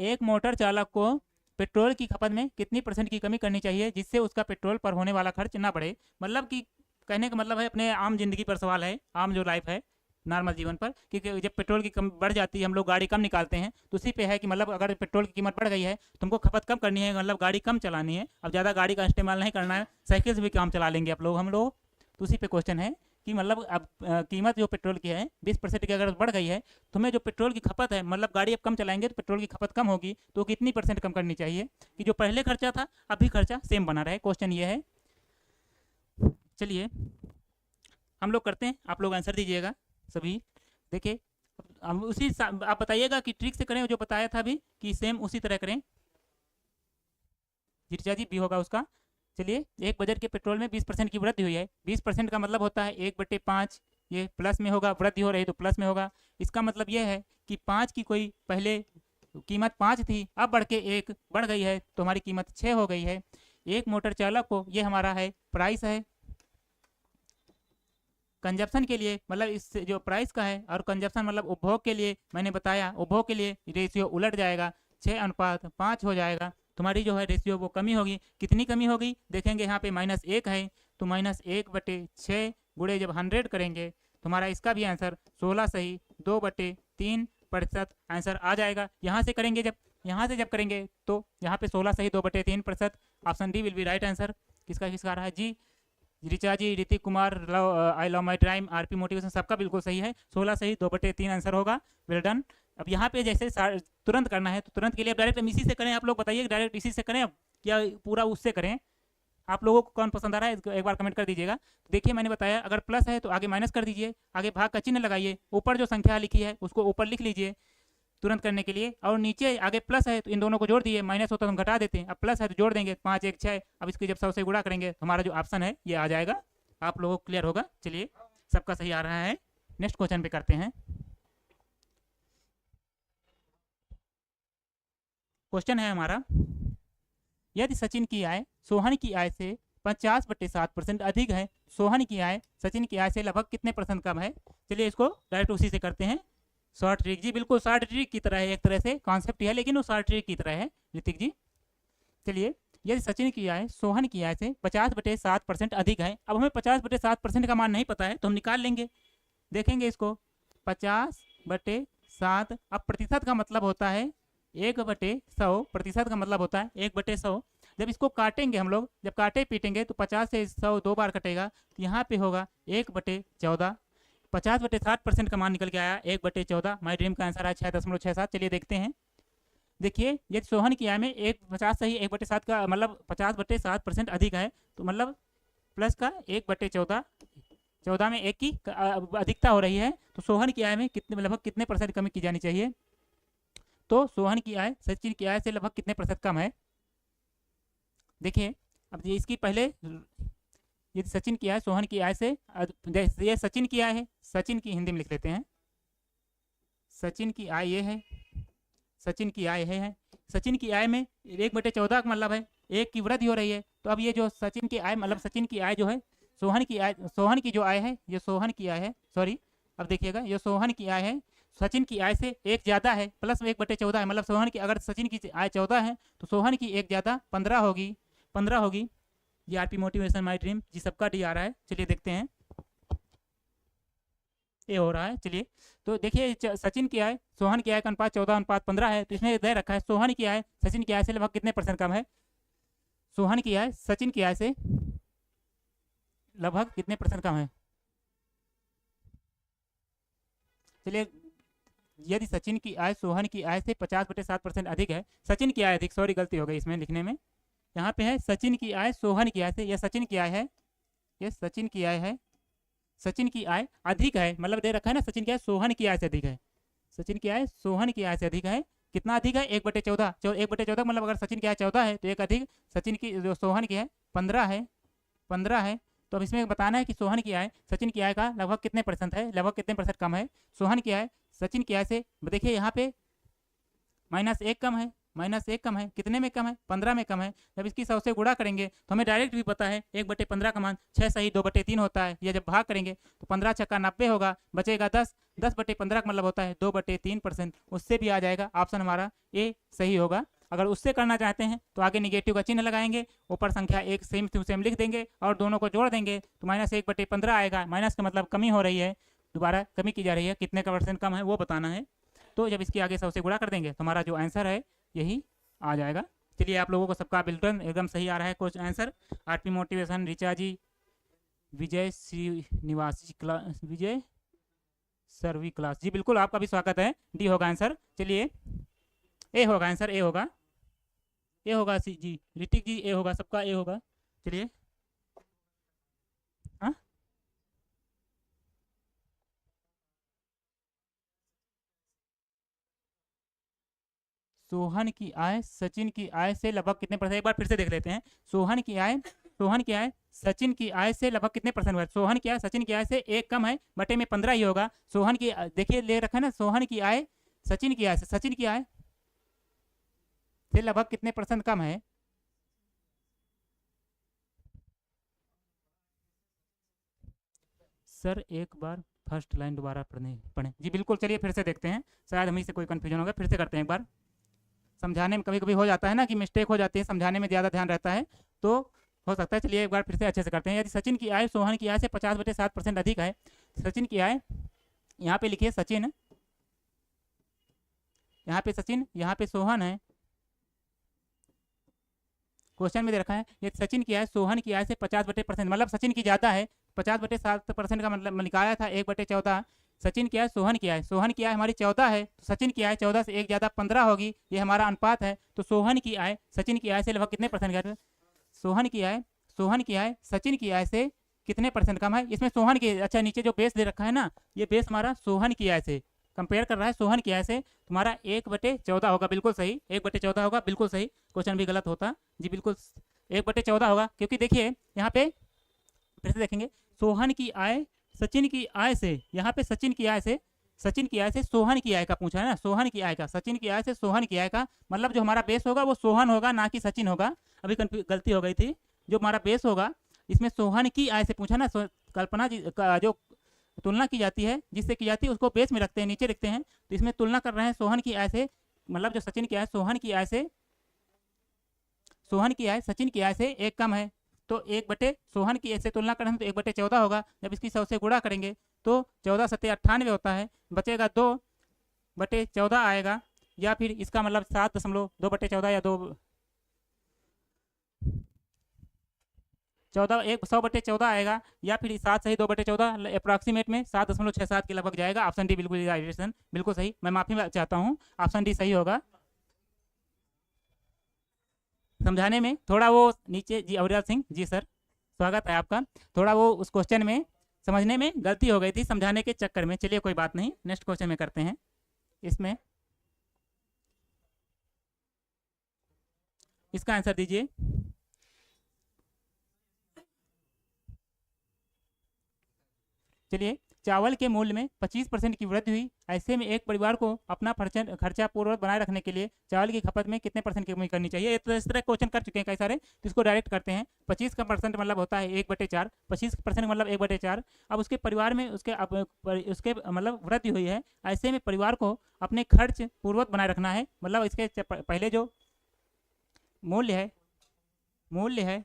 एक मोटर चालक को पेट्रोल की खपत में कितनी % की कमी करनी चाहिए जिससे उसका पेट्रोल पर होने वाला खर्च ना बढ़े। मतलब कि कहने का मतलब है अपने आम जिंदगी पर सवाल है, आम जो लाइफ है नॉर्मल जीवन पर, क्योंकि जब पेट्रोल की कम बढ़ जाती है, हम लोग गाड़ी कम निकालते हैं, तो उसी पे है कि मतलब अगर पेट्रोल की कीमत बढ़ गई है तुमको खपत कम करनी है, मतलब गाड़ी कम चलानी है, अब ज़्यादा गाड़ी का इस्तेमाल नहीं करना है, साइकिल से भी काम चला लेंगे आप लोग, हम लोग। तो उसी पे क्वेश्चन है कि मतलब अब कीमत जो पेट्रोल की है 20% की अगर बढ़ गई है, तो हमें जो पेट्रोल की खपत है, मतलब गाड़ी अब कम चलाएंगे तो पेट्रोल की खपत कम होगी, तो कितनी % कम करनी चाहिए कि जो पहले खर्चा था अभी खर्चा सेम बना रहे। क्वेश्चन ये है। चलिए हम लोग करते हैं, आप लोग आंसर दीजिएगा सभी। देखिए हम उसी आप बताइएगा कि ट्रिक से करें जो बताया था अभी, कि सेम उसी तरह करें। जिर्जा जी भी होगा उसका। चलिए एक बजट के पेट्रोल में 20% की वृद्धि हुई है, 20% का मतलब होता है 1/5, ये प्लस में होगा, वृद्धि हो रही तो प्लस में होगा। इसका मतलब ये है कि 5 की कोई पहले कीमत 5 थी, अब बढ़ के 1 बढ़ गई है तो हमारी कीमत 6 हो गई है। एक मोटर चालक को, ये हमारा है प्राइस है। कंजप्शन के लिए मतलब इस जो प्राइस का है, और कंजप्शन मतलब उपभोग के लिए, मैंने बताया उपभोग के लिए रेशियो उलट जाएगा, 6:5 हो जाएगा। तुम्हारी जो है रेशियो वो कमी होगी। कितनी कमी होगी देखेंगे, यहाँ पे -1 है तो -1/6 गुणे जब 100 करेंगे तुम्हारा इसका भी आंसर 16 सही 2/3% आंसर आ जाएगा। यहाँ से करेंगे जब करेंगे तो यहाँ पे 16 सही 2/3%। Option d will be right answer. किसका आ रहा है जी? Richa ji, Hrithik Kumar, I love my dream, RP motivation, सबका बिल्कुल सही है। 16 सही 2/3 आंसर होगा। Well done. अब यहाँ पे जैसे तुरंत करना है तो तुरंत के लिए डायरेक्ट हम इसी से करें। आप लोग बताइए डायरेक्ट इसी से करें अब या पूरा उससे करें? आप लोगों को कौन पसंद आ रहा है इसको एक बार कमेंट कर दीजिएगा। देखिए मैंने बताया अगर प्लस है तो आगे माइनस कर दीजिए, आगे भाग का चिन्ह लगाइए, ऊपर जो संख्या लिखी है उसको ऊपर लिख लीजिए तुरंत करने के लिए, और नीचे आगे प्लस है तो इन दोनों को जोड़ दिए, माइनस होता तो हम घटा देते हैं, अब प्लस है तो जोड़ देंगे 5 1 6। अब इसकी जब 100 से गुणा करेंगे तो हमारा जो ऑप्शन है ये आ जाएगा। आप लोगों को क्लियर होगा। चलिए सबका सही आ रहा है। नेक्स्ट क्वेश्चन पे करते हैं। क्वेश्चन है हमारा, यदि सचिन की आय सोहन की आय से 50/7% अधिक है, सोहन की आय सचिन की आय से लगभग कितने % कम है? चलिए इसको डायरेक्ट उसी से करते हैं। शॉर्ट ट्रिक जी, बिल्कुल शॉर्ट ट्रिक की तरह है, एक तरह से कॉन्सेप्ट ही है लेकिन वो शॉर्ट ट्रिक की तरह है ऋतिक जी। चलिए, यदि सचिन की आय सोहन की आय से 50/7% अधिक है, अब हमें 50/7% का मान नहीं पता है तो हम निकाल लेंगे। देखेंगे इसको 50/7, अब प्रतिशत का मतलब होता है 1/100, प्रतिशत का मतलब होता है 1/100। जब इसको काटेंगे हम लोग, जब काटे पीटेंगे तो 50 से 100 2 बार कटेगा तो यहाँ पे होगा 1/14। 50/60% का मान निकल के आया 1/14। माई ड्रीम का आंसर है 6.67। चलिए देखते हैं। देखिए यदि सोहन की आय में 50 सही 1/7 का मतलब 50/7% अधिक है तो मतलब प्लस का 1/14, 14 में 1 की अधिकता हो रही है तो सोहन की आय में कितने लगभग कितने % कमी की जानी चाहिए? तो सोहन की आय सचिन की आय से लगभग कितने % कम है? देखिए अब ये इसकी पहले यदि सचिन की आय सोहन की आय से ये सचिन की आय है, सचिन की हिंदी में लिख लेते हैं। सचिन की आय ये है, सचिन की आय है। सचिन की आय में 1/14 का मतलब है 1 की वृद्धि हो रही है। तो अब ये जो सचिन की आय मतलब सचिन की आय जो है सोहन की आय, सोहन की जो आय है ये सोहन की आय है, सॉरी अब देखिएगा ये सोहन की आय है सचिन की आय से 1 ज़्यादा है, प्लस 1/14 है, मतलब सोहन की अगर सचिन की आय 14 है तो सोहन की 1 ज़्यादा 15 होगी, 15 होगी। ये आरपी मोटिवेशन माई ड्रीम जी सबका डी आ रहा है। चलिए देखते हैं ये हो रहा है। चलिए तो देखिए सचिन की आय सोहन की आय का अनुपात 14:15 है, तो इसमें दे रखा है सोहन की आय सचिन की आय से लगभग कितने % कम है? सोहन की आय सचिन की आय से लगभग कितने % कम है? चलिए यदि सचिन की आय सोहन की आय से 50/7% अधिक है, सचिन की आय अधिक, सॉरी गलती हो गई इसमें लिखने में, यहाँ पे है सचिन की आय सोहन की आय से, यह सचिन की आय है, ये सचिन की आय है, सचिन की आय अधिक है, मतलब दे रखा है ना सचिन की आय सोहन की आय से अधिक है, सचिन की आय सोहन की आय से अधिक है। कितना अधिक है? 1/14, 1/14 मतलब अगर सचिन की आय 14 है तो एक अधिक सचिन की जो सोहन की है 15 है, 15 है। तो अब इसमें बताना है कि सोहन की आय सचिन की आय का लगभग कितने % है, लगभग कितने % कम है? सोहन की आय सचिन की आय से, देखिए यहाँ पे -1 कम है, -1 कम है, कितने में कम है? 15 में कम है। जब इसकी 100 से गुणा करेंगे तो हमें डायरेक्ट भी पता है 1/15 का मान 6 सही 2/3 होता है, या जब भाग करेंगे तो 15 छक्का 90 होगा, बचेगा 10, 10/15 का मतलब होता है 2/3%, उससे भी आ जाएगा। ऑप्शन हमारा ए सही होगा। अगर उससे करना चाहते हैं तो आगे निगेटिव का चिन्ह लगाएंगे, ऊपर संख्या एक सेम टू सेम लिख देंगे और दोनों को जोड़ देंगे तो -1/15 आएगा। माइनस का मतलब कमी हो रही है, दोबारा कमी की जा रही है, कितने का % कम है वो बताना है। तो जब इसकी आगे 100 से गुणा कर देंगे तो हमारा जो आंसर है यही आ जाएगा। चलिए आप लोगों को सबका बिल्कुल एकदम सही आ रहा है question answer. RP motivation, Richa ji, Vijay Srinivasi class, Vijay सर्वी क्लास जी, बिल्कुल आपका भी स्वागत है। डी होगा आंसर। चलिए ए होगा आंसर, ए होगा, ए होगा सी जी, ऋतिक जी ए होगा, सबका ए होगा। चलिए हाँ सोहन की आय सचिन की आय से लगभग कितने %? एक बार फिर से देख लेते हैं। सोहन की आय सोहन की आय सचिन की आय से लगभग कितने परसेंट हुआ? सोहन की आय सचिन की आय से 1 कम है, बटे में 15 ही होगा। सोहन की देखिए ले रखा है ना, सोहन की आय सचिन की आय से, सचिन की आय से लगभग कितने परसेंट कम है? सर एक बार फर्स्ट लाइन दोबारा पढ़ें जी। बिल्कुल, चलिए फिर से देखते हैं, शायद हमें से कोई कन्फ्यूजन होगा, फिर से करते हैं एक बार। समझाने में कभी कभी हो जाता है ना कि मिस्टेक हो जाती है, समझाने में ज़्यादा ध्यान रहता है तो हो सकता है। चलिए एक बार फिर से अच्छे से करते हैं। यदि सचिन की आय सोहन की आय से 50/7% अधिक है, सचिन की आय, यहाँ पे लिखिए सचिन, यहाँ पे सचिन, यहाँ पे सोहन है, क्वेश्चन में दे रखा है ये सचिन की आय सोहन की आय से 50/% मतलब सचिन की ज़्यादा है। 50/7% का मतलब निकाला था 1/14। सचिन की आय सोहन की आय, सोहन की आय हमारी 14 है, तो सचिन की आय 14 से 1 ज़्यादा 15 होगी, ये हमारा अनुपात है। तो सोहन की आय सचिन की आय से लगभग कितने परसेंट का? सोहन की आय, सोहन की आय सचिन की आय से कितने परसेंट कम है? इसमें सोहन की, अच्छा नीचे जो बेस दे रखा है ना, ये बेस हमारा सोहन की आय से कंपेयर कर रहा है, सोहन की आय से। तुम्हारा 1/14 होगा, बिल्कुल सही, 1/14 होगा, बिल्कुल सही। क्वेश्चन भी गलत होता जी, बिल्कुल 1/14 होगा, क्योंकि देखिए यहाँ पे फिर से देखेंगे, सोहन की आय सचिन की आय से, यहाँ पे सचिन की आय से, सचिन की आय से सोहन की आय का पूछा है ना, सोहन की आय का, सचिन की आय से सोहन की आय का मतलब जो हमारा बेस होगा वो सोहन होगा, ना कि सचिन होगा। अभी गलती हो गई थी, जो हमारा बेस होगा इसमें सोहन की आय से पूछा ना, कल्पना जी का जो तुलना की जाती है, जिससे की जाती है उसको बेस में रखते हैं, नीचे लिखते हैं, तो इसमें तुलना कर रहे हैं सोहन की आय से, मतलब जो सचिन की आय सोहन की आय से, सोहन की आय सचिन की आय से 1 कम है, तो 1 सोहन की ऐसे तुलना करें तो 1/14 होगा। जब इसकी 100 से गुणा करेंगे तो 14 सत्ते 98 होता है, बचेगा 2/14 आएगा, या फिर इसका मतलब 7.2/14 या 100/14 आएगा, या फिर 7 सही 2/14 अप्रॉक्सीमेट में 7.67 के लगभग जाएगा। ऑप्शन डी बिल्कुल बिल्कुल सही। मैं माफी चाहता हूँ, ऑप्शन डी सही होगा। समझाने में थोड़ा वो नीचे जी, अविराज सिंह जी सर, स्वागत है आपका। थोड़ा वो उस क्वेश्चन में समझने में गलती हो गई थी समझाने के चक्कर में। चलिए कोई बात नहीं, नेक्स्ट क्वेश्चन में करते हैं। इसमें इसका आंसर दीजिए। चलिए, चावल के मूल्य में 25% की वृद्धि हुई, ऐसे में एक परिवार को अपना खर्चा पूर्वक बनाए रखने के लिए चावल की खपत में कितने परसेंट की कमी करनी चाहिए? तो इस तरह क्वेश्चन कर चुके हैं कई सारे, तो इसको डायरेक्ट करते हैं। 25 का परसेंट मतलब होता है 1/4, 25% मतलब 1/4। अब उसके परिवार में उसके मतलब वृद्धि हुई है, ऐसे में परिवार को अपने खर्च पूर्वक बनाए रखना है, मतलब इसके पहले जो मूल्य है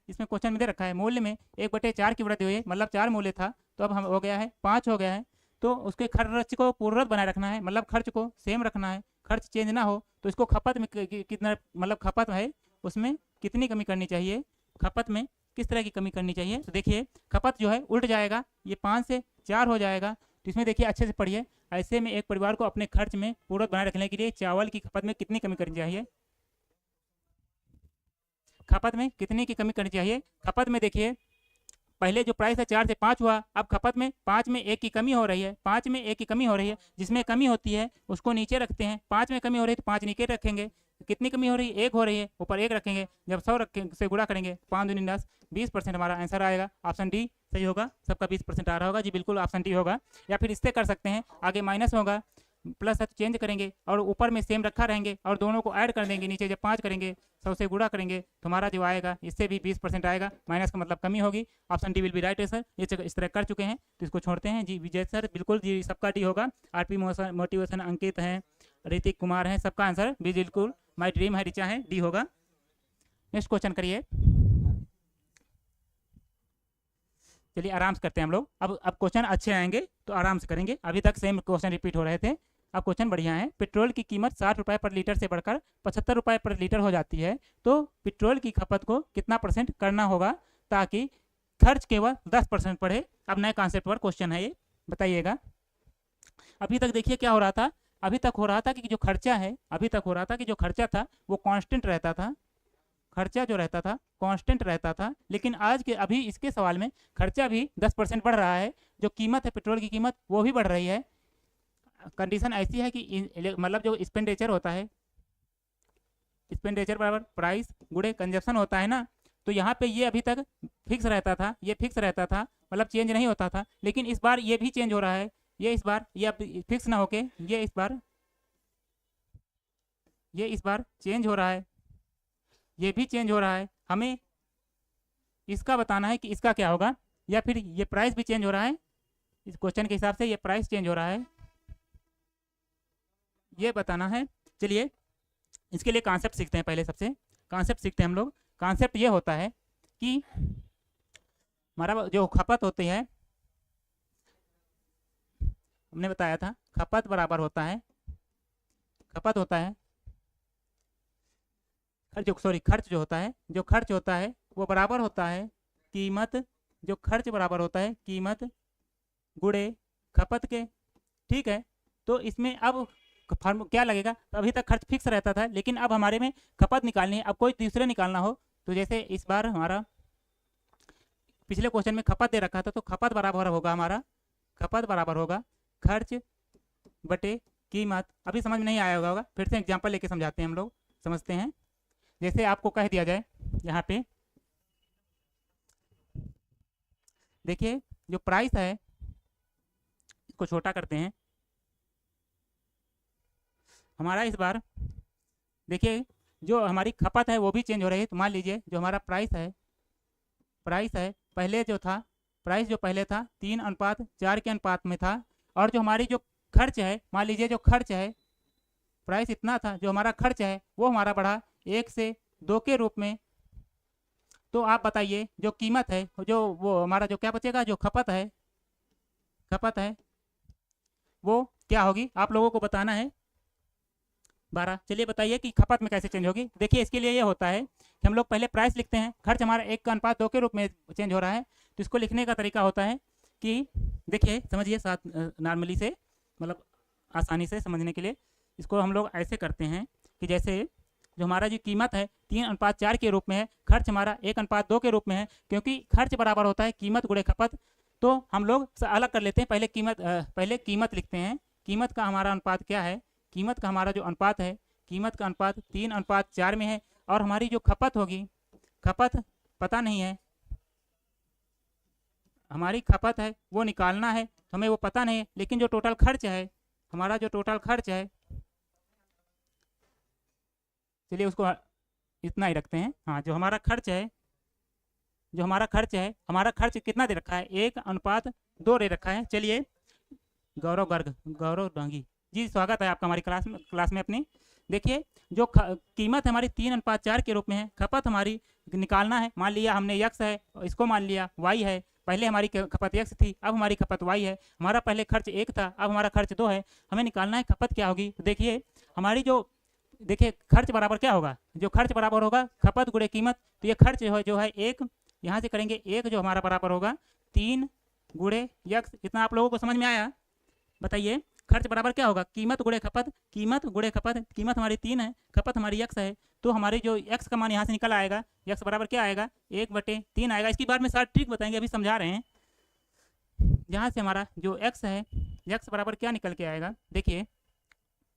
इसमें क्वेश्चन में दे रखा है, मूल्य में 1/4 की वृद्धि हुई है, मतलब 4 मूल्य था, तो अब हम हो गया है 5 हो गया है। तो उसके खर्च को पूर्ववत बनाए रखना है, मतलब खर्च को सेम रखना है, खर्च चेंज ना हो, तो इसको खपत में कितना, मतलब खपत है उसमें कितनी कमी करनी चाहिए, खपत में किस तरह की कमी करनी चाहिए। तो देखिए खपत जो है उल्ट जाएगा, ये 5 से 4 हो जाएगा। तो इसमें देखिए अच्छे से पढ़िए, ऐसे में एक परिवार को अपने खर्च में पूर्ववत बनाए रखने के लिए चावल की खपत में कितनी कमी करनी चाहिए, खपत में कितनी की कमी करनी चाहिए। खपत में देखिए पहले जो प्राइस है 4 से 5 हुआ, अब खपत में 5 में 1 की कमी हो रही है, 5 में 1 की कमी हो रही है, जिसमें कमी होती है उसको नीचे रखते हैं। 5 में कमी हो रही है तो 5 नीचे रखेंगे, कितनी कमी हो रही है, 1 हो रही है, ऊपर 1 रखेंगे, जब 100 से गुणा करेंगे 5 दूनी 10, 20% हमारा आंसर आएगा। ऑप्शन डी सही होगा, सबका 20% आ रहा होगा जी, बिल्कुल ऑप्शन डी होगा। या फिर इससे कर सकते हैं, आगे माइनस होगा, प्लस चेंज करेंगे और ऊपर में सेम रखा रहेंगे और दोनों को ऐड कर देंगे, नीचे जब 5 करेंगे 100 से गुणा करेंगे तुम्हारा जो आएगा इससे भी 20% आएगा, माइनस का मतलब कमी होगी। Option d will be right है सर। ये इस तरह कर चुके हैं तो इसको छोड़ते हैं जी। विजय सर बिल्कुल जी, सबका डी होगा। आरपी मोटिवेशन अंकित हैं, ऋतिक कुमार हैं, सबका आंसर भी बिल्कुल। माई ड्रीम है रिचा है, डी होगा। नेक्स्ट क्वेश्चन करिए। चलिए आराम से करते हैं हम लोग, अब क्वेश्चन अच्छे आएंगे तो आराम से करेंगे, अभी तक सेम क्वेश्चन रिपीट हो रहे थे, अब क्वेश्चन बढ़िया है। पेट्रोल की कीमत 60 रुपये पर लीटर से बढ़कर 75 रुपये पर लीटर हो जाती है, तो पेट्रोल की खपत को कितना % करना होगा ताकि खर्च केवल 10% बढ़े? अब नए कॉन्सेप्ट पर क्वेश्चन है ये, बताइएगा। अभी तक देखिए क्या हो रहा था, अभी तक हो रहा था कि जो खर्चा है, अभी तक हो रहा था कि जो खर्चा था वो कांस्टेंट रहता था, खर्चा जो रहता था कांस्टेंट रहता था, लेकिन आज के अभी इसके सवाल में खर्चा भी 10% बढ़ रहा है, जो कीमत है पेट्रोल की कीमत वो भी बढ़ रही है। कंडीशन ऐसी है कि मतलब जो एक्सपेंडिचर होता है, एक्सपेंडिचर बराबर प्राइस गुणे कंजप्शन होता है ना, तो यहाँ पे ये अभी तक फिक्स रहता था, ये फिक्स रहता था, मतलब चेंज नहीं होता था, लेकिन इस बार ये भी चेंज हो रहा है। ये इस बार ये अब फिक्स ना होके ये इस बार चेंज हो रहा है, ये भी चेंज हो रहा है। हमें इसका बताना है कि इसका क्या होगा, या फिर ये प्राइस भी चेंज हो रहा है, इस क्वेश्चन के हिसाब से ये प्राइस चेंज हो रहा है, ये बताना है। चलिए इसके लिए कॉन्सेप्ट सीखते हैं। पहले सबसे कॉन्सेप्ट सीखते हैं हम लोग। कॉन्सेप्ट ये होता है कि हमारा जो खपत होती है, हमने बताया था खपत बराबर होता है, खपत होता है खर्च जो होता है वो बराबर होता है कीमत, जो खर्च बराबर होता है कीमत गुणे खपत के। ठीक है, तो इसमें अब फॉर्म क्या लगेगा, तो अभी तक खर्च फिक्स रहता था, लेकिन अब हमारे में खपत निकालनी है। अब कोई दूसरे निकालना हो तो जैसे इस बार हमारा पिछले क्वेश्चन में खपत दे रखा था, तो खपत बराबर होगा हमारा, खपत बराबर होगा खर्च बटे कीमत। अभी समझ में नहीं आया होगा, फिर से एग्जांपल लेके समझाते हैं, हम लोग समझते हैं। जैसे आपको कह दिया जाए यहाँ पे, देखिए जो प्राइस है इसको छोटा करते हैं हमारा। इस बार देखिए जो हमारी खपत है वो भी चेंज हो रही है। तो मान लीजिए जो हमारा प्राइस है पहले जो था, प्राइस जो पहले था 3:4 के अनुपात में था, और जो हमारी जो खर्च है, मान लीजिए जो खर्च है, प्राइस इतना था, जो हमारा खर्च है वो हमारा बढ़ा 1 से 2 के रूप में। तो आप बताइए जो कीमत है, जो वो हमारा जो क्या बचेगा, जो खपत है वो क्या होगी, आप लोगों को बताना है 12। चलिए बताइए कि खपत में कैसे चेंज होगी। देखिए इसके लिए ये होता है कि हम लोग पहले प्राइस लिखते हैं, खर्च हमारा 1:2 के रूप में चेंज हो रहा है। तो इसको लिखने का तरीका होता है कि देखिए समझिए साथ नॉर्मली से, मतलब आसानी से समझने के लिए इसको हम लोग ऐसे करते हैं कि जैसे जो हमारा जो कीमत है 3:4 के रूप में है, खर्च हमारा 1:2 के रूप में है, क्योंकि खर्च बराबर होता है कीमत गुणे खपत। तो हम लोग अलग कर लेते हैं, पहले कीमत लिखते हैं। कीमत का हमारा अनुपात क्या है, कीमत का हमारा जो अनुपात है, कीमत का अनुपात 3:4 में है, और हमारी जो खपत होगी, खपत पता नहीं है, हमारी खपत है वो निकालना है, हमें वो पता नहीं है। लेकिन जो टोटल खर्च है, हमारा जो टोटल खर्च है, चलिए उसको इतना ही रखते हैं। हाँ, जो हमारा खर्च है, हमारा खर्च कितना दे रखा है, 1:2 दे रखा है। चलिए गौरव डांगी जी, स्वागत है आपका हमारी क्लास में अपनी। देखिए जो कीमत हमारी 3:4 के रूप में है, खपत हमारी निकालना है। मान लिया हमने x है, इसको मान लिया y है। पहले हमारी खपत x थी, अब हमारी खपत y है। हमारा पहले खर्च 1 था, अब हमारा खर्च 2 है। हमें निकालना है खपत क्या होगी। देखिए हमारी देखिए खर्च बराबर क्या होगा, जो खर्च बराबर होगा खपत गुणे कीमत। तो ये खर्च जो है 1, यहाँ से करेंगे 1, जो हमारा बराबर होगा 3 गुणे x। इतना आप लोगों को समझ में आया, बताइए खर्च बराबर क्या होगा, कीमत गुणे खपत, कीमत गुणे खपत। कीमत हमारी 3 है, खपत हमारी x है, तो हमारी जो x का मान यहाँ से निकल आएगा, x बराबर क्या आएगा, 1/3 आएगा। इसकी बाद में सारा ट्रिक बताएंगे, अभी समझा रहे हैं। यहाँ से हमारा जो x है, x बराबर क्या निकल के आएगा, देखिए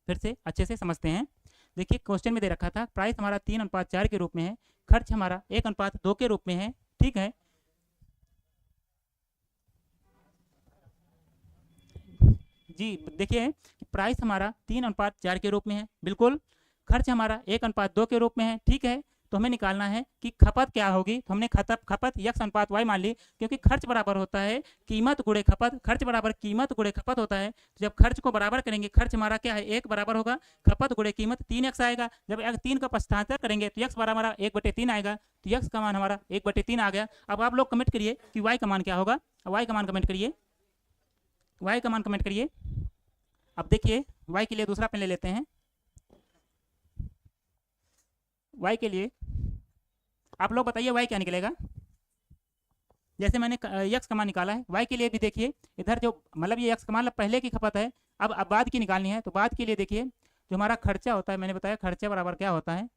फिर से अच्छे से समझते हैं। देखिए क्वेश्चन में दे रखा था प्राइस हमारा 3:4 के रूप में है, खर्च हमारा 1:2 के रूप में है। ठीक है, जी देखिए प्राइस हमारा 3:4 के रूप में है, बिल्कुल। खर्च हमारा 1:2 के रूप में है। ठीक है, तो हमें निकालना है कि खपत क्या होगी। तो हमने खपत x/y मान ली, क्योंकि खर्च बराबर होता है कीमत गुणे खपत, खर्च बराबर कीमत गुणे खपत होता है। तो जब खर्च को बराबर करेंगे, खर्च हमारा क्या है 1 बराबर होगा खपत गुणे कीमत, 3x आएगा। जब 3 का पक्षांतर करेंगे तो x बराबर हमारा 1/3 आएगा, तो x का मान हमारा 1/3 आ गया। अब आप लोग कमेंट करिए कि y का मान क्या होगा, y का मान कमेंट करिए, y का मान कमेंट करिए। अब देखिए y के लिए दूसरा पेन ले लेते हैं। y के लिए आप लोग बताइए y क्या निकलेगा। जैसे मैंने x का मान निकाला है, y के लिए भी देखिए इधर जो मतलब ये x का मान पहले की खपत है, अब बाद की निकालनी है। तो बाद के लिए देखिए जो हमारा खर्चा होता है, मैंने बताया खर्चा बराबर क्या होता है,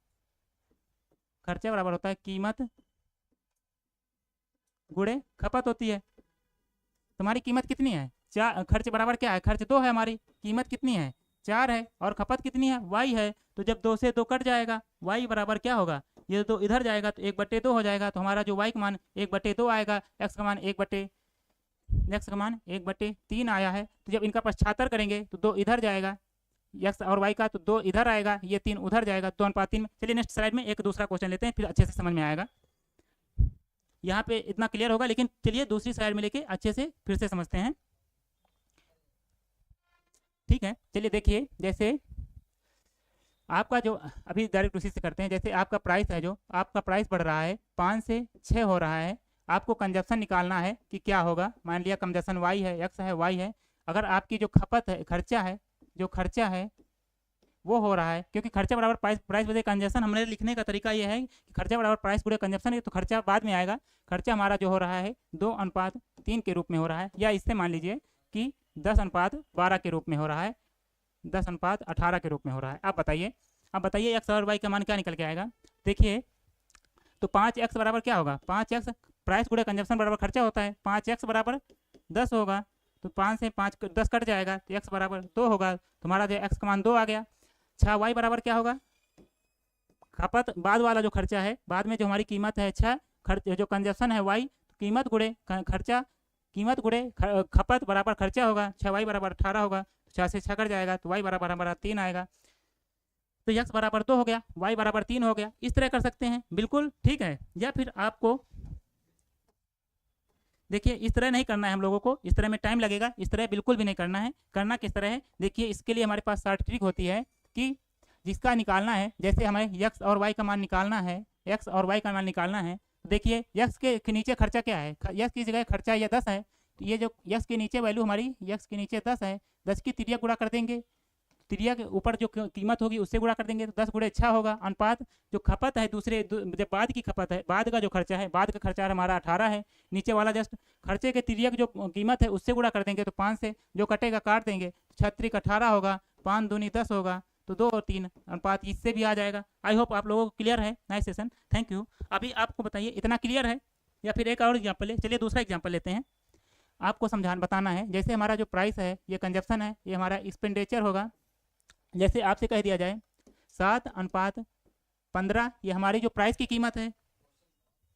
खर्चा बराबर होता है कीमत गुणे खपत होती है। तुम्हारी कीमत कितनी है, खर्च बराबर क्या है, खर्च 2 है, हमारी कीमत कितनी है 4 है, और खपत कितनी है y है। तो जब 2 से 2 कट जाएगा, y बराबर क्या होगा, ये तो इधर जाएगा तो 1/2 हो जाएगा, तो हमारा जो y का मान 1/2 आएगा, x का मान 1/3 आया है। तो जब इनका पश्चात्तर करेंगे तो 2 इधर जाएगा x और y का, तो 2 इधर आएगा, ये 3 उधर जाएगा, 2:3 में। चलिए नेक्स्ट स्लाइड में एक दूसरा क्वेश्चन लेते हैं, फिर अच्छे से समझ में आएगा। यहाँ पे इतना क्लियर होगा, लेकिन चलिए दूसरी स्लाइड में लेके अच्छे से फिर से समझते हैं। ठीक है, चलिए देखिए, जैसे आपका जो अभी डायरेक्ट उसी से करते हैं। जैसे आपका प्राइस है, जो आपका प्राइस बढ़ रहा है 5 से 6 हो रहा है, आपको कंजप्शन निकालना है कि क्या होगा। मान लिया कंजप्शन y है, x है, y है। अगर आपकी जो खपत है, खर्चा है, जो खर्चा है वो हो रहा है, क्योंकि खर्चा बराबर प्राइस बटे कंजप्शन, हमारे लिखने का तरीका ये है कि खर्चा बराबर प्राइस पूरे कंजप्शन है, तो खर्चा बाद में आएगा। खर्चा हमारा जो हो रहा है 2:3 के रूप में हो रहा है, या इससे मान लीजिए कि 10:12 के रूप में हो रहा है, 10:18 के रूप में हो रहा है। आप बताइए x और y का मान क्या निकल के आएगा। देखिए, तो 5x बराबर क्या होगा, 5x प्राइस गुणे कंजप्शन बराबर खर्चा होता है, 5x बराबर 10 होगा, तो 5 से 5 10 कट जाएगा, तो x बराबर 2 होगा। तुम्हारा जो x का मान 2 आ गया। 6y बराबर क्या होगा, खपत बाद वाला जो खर्चा है, बाद में जो हमारी कीमत है 6, जो कंजप्शन है y, कीमत गुणे खर्चा, कीमत गुणे खपत बराबर खर्चा होगा, 6y बराबर 18 होगा, 6 से 6 कट जाएगा, तो y बराबर हमारा 3 आएगा। तो x बराबर 2 हो गया, y बराबर 3 हो गया। इस तरह कर सकते हैं, बिल्कुल ठीक है। या फिर आपको देखिए, इस तरह नहीं करना है हम लोगों को, इस तरह में टाइम लगेगा, इस तरह बिल्कुल भी नहीं करना है। करना किस तरह है, देखिए, इसके लिए हमारे पास शॉर्ट ट्रिक होती है कि जिसका निकालना है, जैसे हमें x और y का मान निकालना है, x और y का मान निकालना है। देखिए, x के नीचे खर्चा क्या है, x की जगह खर्चा ये 10 है, तो ये जो x के नीचे वैल्यू हमारी, x के नीचे 10 है, 10 की तिर्यक गुणा कर देंगे, तिर्या के ऊपर जो कीमत होगी उससे गुणा कर देंगे, तो 10 गुणे 6 होगा। अनुपात जो खपत है दूसरे जब बाद की खपत है, बाद का जो खर्चा है, बाद का खर्चा हमारा 18 है, नीचे वाला जस्ट खर्चे के तिर्या की जो कीमत है उससे गुणा कर देंगे, तो 5 से जो कटेगा काट देंगे, 36 18 होगा, 5 दूनी 10 होगा, तो 2 और 3 अनुपात इससे भी आ जाएगा। आई होप आप लोगों को क्लियर है। Nice session, thank you. अभी आपको बताइए इतना क्लियर है, या फिर एक और एग्जाम्पल है। चलिए दूसरा एग्जाम्पल लेते हैं, आपको बताना है। जैसे हमारा जो प्राइस है, ये कंजप्शन है, ये हमारा एक्सपेंडिचर होगा। जैसे आपसे कह दिया जाए 7:15, ये हमारी जो प्राइस की कीमत है,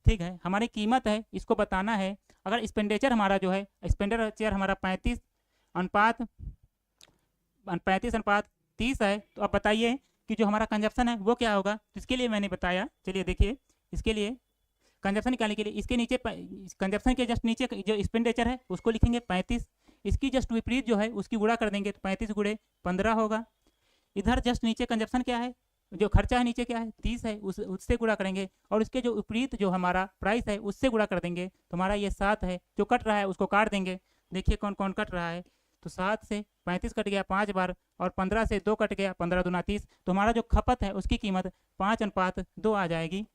ठीक है, हमारी कीमत है, इसको बताना है। अगर एक्सपेंडिचर हमारा जो है, एक्सपेंडिचर हमारा 35:30 है, तो अब बताइए कि जो हमारा कंजप्शन है वो क्या होगा। तो इसके लिए मैंने बताया, चलिए देखिए, इसके लिए कंजप्शन निकालने के लिए इसके नीचे, कंजप्शन के जस्ट नीचे जो एक्सपेंडिचर है उसको लिखेंगे 35, इसकी जस्ट विपरीत जो है उसकी गुणा कर देंगे, तो 35 गुणे 15 होगा। इधर जस्ट नीचे कंजप्शन क्या है, जो खर्चा है नीचे क्या है 30 है, उससे गुणा करेंगे, और उसके जो विपरीत जो हमारा प्राइस है उससे गुणा कर देंगे, तो हमारा ये 7 है, जो कट रहा है उसको काट देंगे। देखिए कौन कौन कट रहा है, तो 7 से 35 कट गया 5 बार, और 15 से 2 कट गया, 15 दूना 30, तो हमारा जो खपत है उसकी कीमत 5:2 आ जाएगी।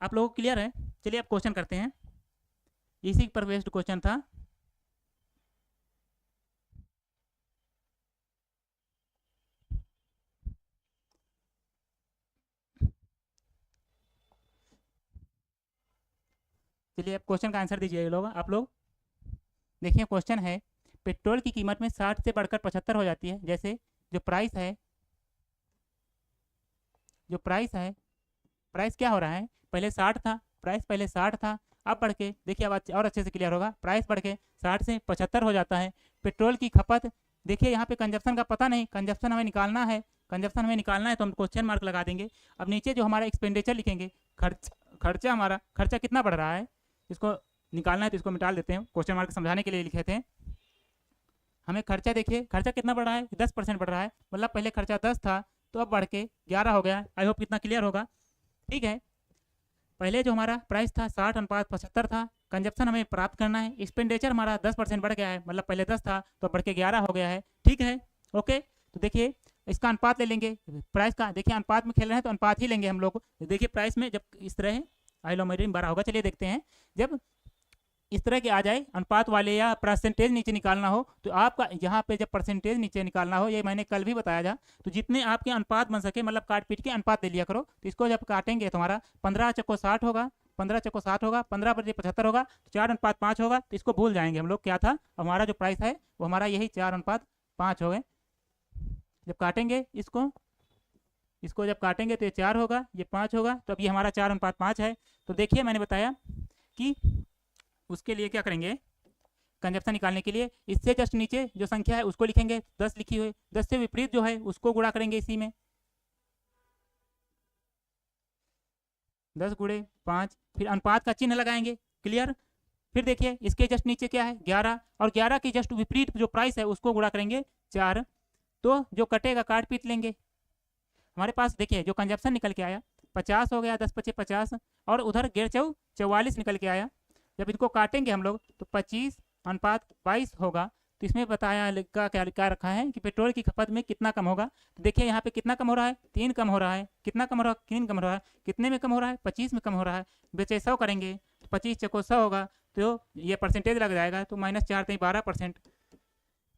आप लोगों को क्लियर है। चलिए अब क्वेश्चन करते हैं, इसी पर बेस्ड क्वेश्चन था। चलिए अब क्वेश्चन का आंसर दीजिए लोग, आप लोग देखिए। क्वेश्चन है, पेट्रोल की कीमत में 60 से बढ़कर 75 हो जाती है। जैसे जो प्राइस है, प्राइस क्या हो रहा है, पहले 60 था, प्राइस पहले 60 था, अब बढ़ के देखिए, अब और अच्छे से क्लियर होगा, प्राइस बढ़ के 60 से 75 हो जाता है। पेट्रोल की खपत, देखिए यहाँ पे कंजप्शन का पता नहीं, कंजप्शन हमें निकालना है, तो हम क्वेश्चन मार्क लगा देंगे। अब नीचे जो हमारा एक्सपेंडिचर लिखेंगे, खर्चा हमारा, खर्चा कितना बढ़ रहा है इसको निकालना है, तो इसको मिटा देते हैं, क्वेश्चन मार्क समझाने के लिए लिखे थे। हमें खर्चा, देखिए खर्चा कितना बढ़ रहा है, 10% बढ़ रहा है, मतलब पहले खर्चा 10 था तो अब बढ़ के 11 हो गया। आई होप कितना क्लियर होगा, ठीक है। पहले जो हमारा प्राइस था 60:75 था, कंजप्शन हमें प्राप्त करना है, एक्सपेंडिचर हमारा 10% बढ़ गया है, मतलब पहले 10 था तो बढ़ के 11 हो गया है, ठीक है, ओके। तो देखिए इसका अनुपात ले लेंगे, प्राइस का देखिए अनुपात में खेल रहे हैं तो अनुपात ही लेंगे हम लोग। देखिए प्राइस में जब इस तरह है, आइलोमेरिन 12 होगा। चलिए देखते हैं, जब इस तरह के आ जाए अनुपात वाले या परसेंटेज नीचे निकालना हो, तो आपका यहाँ पे जब परसेंटेज नीचे निकालना हो, ये मैंने कल भी बताया था, तो जितने आपके अनुपात बन सके, मतलब काट पीट के अनुपात ले लिया करो। तो इसको जब काटेंगे तो हमारा 15 चक्को 60 होगा, 15 चक्को 60 होगा, 15 बजे 75 होगा, तो 4:5 होगा। तो इसको भूल जाएंगे हम लोग, क्या था हमारा जो प्राइस है वो हमारा यही 4:5 हो गए। जब काटेंगे इसको इसको जब काटेंगे तो ये 4 होगा, ये 5 होगा, तो अब ये हमारा 4:5 है। तो देखिए मैंने बताया कि उसके लिए क्या करेंगे, कंजप्शन निकालने के लिए इससे जस्ट नीचे जो संख्या है उसको लिखेंगे, 10 लिखी हुई, 10 से विपरीत जो है उसको गुणा करेंगे इसी में, 10 गुणे 5, फिर अनुपात का चिन्ह लगाएंगे। क्लियर। फिर देखिए इसके जस्ट नीचे क्या है 11, और 11 के जस्ट विपरीत जो प्राइस है उसको गुणा करेंगे 4, तो जो कटेगा काट पीट लेंगे। हमारे पास देखिए जो कंजप्शन निकल के आया 50 हो गया, 10 पचे 50, और उधर 44 निकल के आया। जब इनको काटेंगे हम लोग तो 25:22 होगा। तो इसमें बताया लिखा क्या रखा है कि पेट्रोल की खपत में कितना कम होगा। तो देखिए यहाँ पे कितना कम हो रहा है, 3 कम हो रहा है। कितना कम हो रहा है, 3 कम हो रहा है। कितने में कम हो रहा है, 25 में कम हो रहा है। बेचे 100 करेंगे तो 25 चको 100 होगा, तो ये परसेंटेज लग जाएगा, तो -4 तो 12%।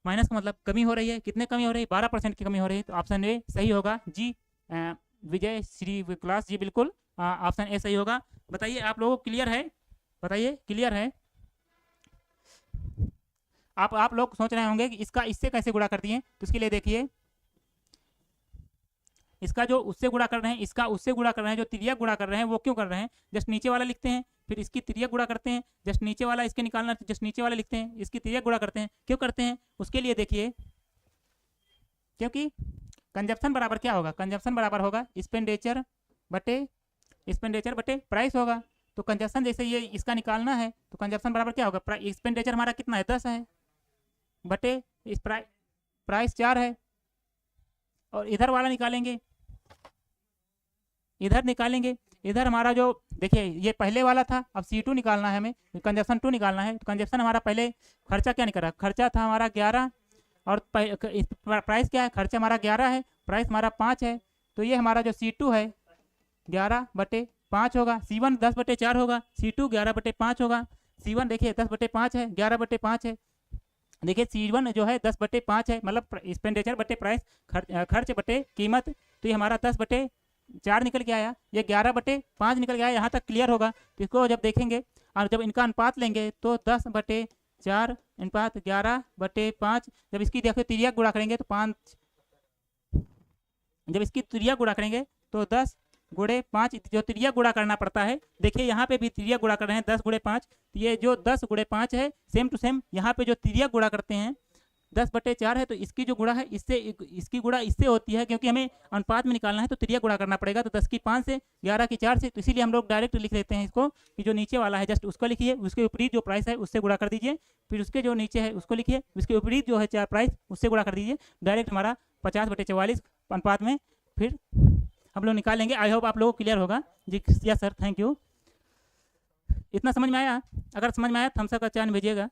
माइनस का मतलब कमी हो रही है, कितने कमी हो रही है, 12% की कमी हो रही है। तो ऑप्शन ए सही होगा जी। विजय श्री विकास जी, बिल्कुल ऑप्शन ए सही होगा। बताइए आप लोगों को क्लियर है, बताइए क्लियर है। आप लोग सोच रहे होंगे कि इसका इससे कैसे गुणा कर दिए, तो इसके लिए देखिए इसका जो उससे गुणा कर रहे हैं, इसका उससे गुणा कर रहे हैं, जो तिर्यक गुणा कर रहे हैं वो क्यों कर रहे हैं, जस्ट नीचे वाला लिखते हैं, फिर इसकी तिर्यक गुणा करते हैं, जस्ट नीचे वाला इसके निकालना, जस्ट नीचे वाला लिखते हैं, इसकी तिर्यक गुणा करते हैं। क्यों करते हैं, उसके लिए देखिए, क्योंकि कंजप्शन बराबर क्या होगा, कंजप्शन बराबर होगा एक्सपेंडिचर बटे प्राइस होगा। तो कंजप्शन जैसे ये इसका निकालना है तो कंजप्शन बराबर क्या होगा, एक्सपेंडिचर हमारा कितना है 10 है, बटे इस प्राइस 4 है, और इधर वाला निकालेंगे, इधर हमारा जो देखिए ये पहले वाला था, अब C2 निकालना है हमें, कंजप्शन 2 निकालना है। तो कंजप्शन हमारा पहले खर्चा क्या निकला, खर्चा था हमारा 11, और प्राइस क्या है, खर्चा हमारा 11 है, प्राइस हमारा 5 है। तो ये हमारा जो C2 है 11/5 होगा, C1 10/4 होगा, C2 11/5 होगा। C1 देखिए 10/5 है, 11/5 है। देखिए C1 जो है 10/5 है, मतलब एक्सपेंडिचर बटे प्राइस, खर्च बटे कीमत। तो ये हमारा 10/4 निकल के आया, ये 11/5 निकल के आया। यहाँ तक क्लियर होगा। तो इसको जब देखेंगे और जब इनका अनुपात लेंगे तो 10/4 अनुपात 11/5। जब इसकी देखो तिर्यक गुणा करेंगे तो 5, जब इसकी तिर्यक गुणा करेंगे तो 10 गुणे 5, जो तिर्यक गुणा करना पड़ता है। देखिए यहाँ पे भी तिर्यक गुणा कर रहे हैं 10 गुणे 5, तो ये जो 10 गुणे 5 है सेम टू सेम यहाँ पे जो तिर्यक गुणा करते हैं 10/4 है, तो इसकी जो गुणा है इससे, इसकी गुणा इससे होती है, क्योंकि हमें अनुपात में निकालना है तो तिर्यक गुणा करना पड़ेगा। तो 10 की 5 से, 11 की 4 से, तो इसीलिए हम लोग डायरेक्ट लिख देते हैं इसको कि जो नीचे वाला है जस्ट उसको लिखिए, उसके विपरीत जो प्राइस है उससे गुणा कर दीजिए, फिर उसके जो नीचे है उसको लिखिए, उसके विपरीत जो है 4 प्राइस उससे गुणा कर दीजिए। डायरेक्ट हमारा 50/44 अनुपात में फिर हम लोग निकाल लेंगे। आई होप आप लोगों को क्लियर होगा जी। Yes sir, thank you. इतना समझ में आया? अगर समझ में आया थम्स अप का चान भेजिएगा।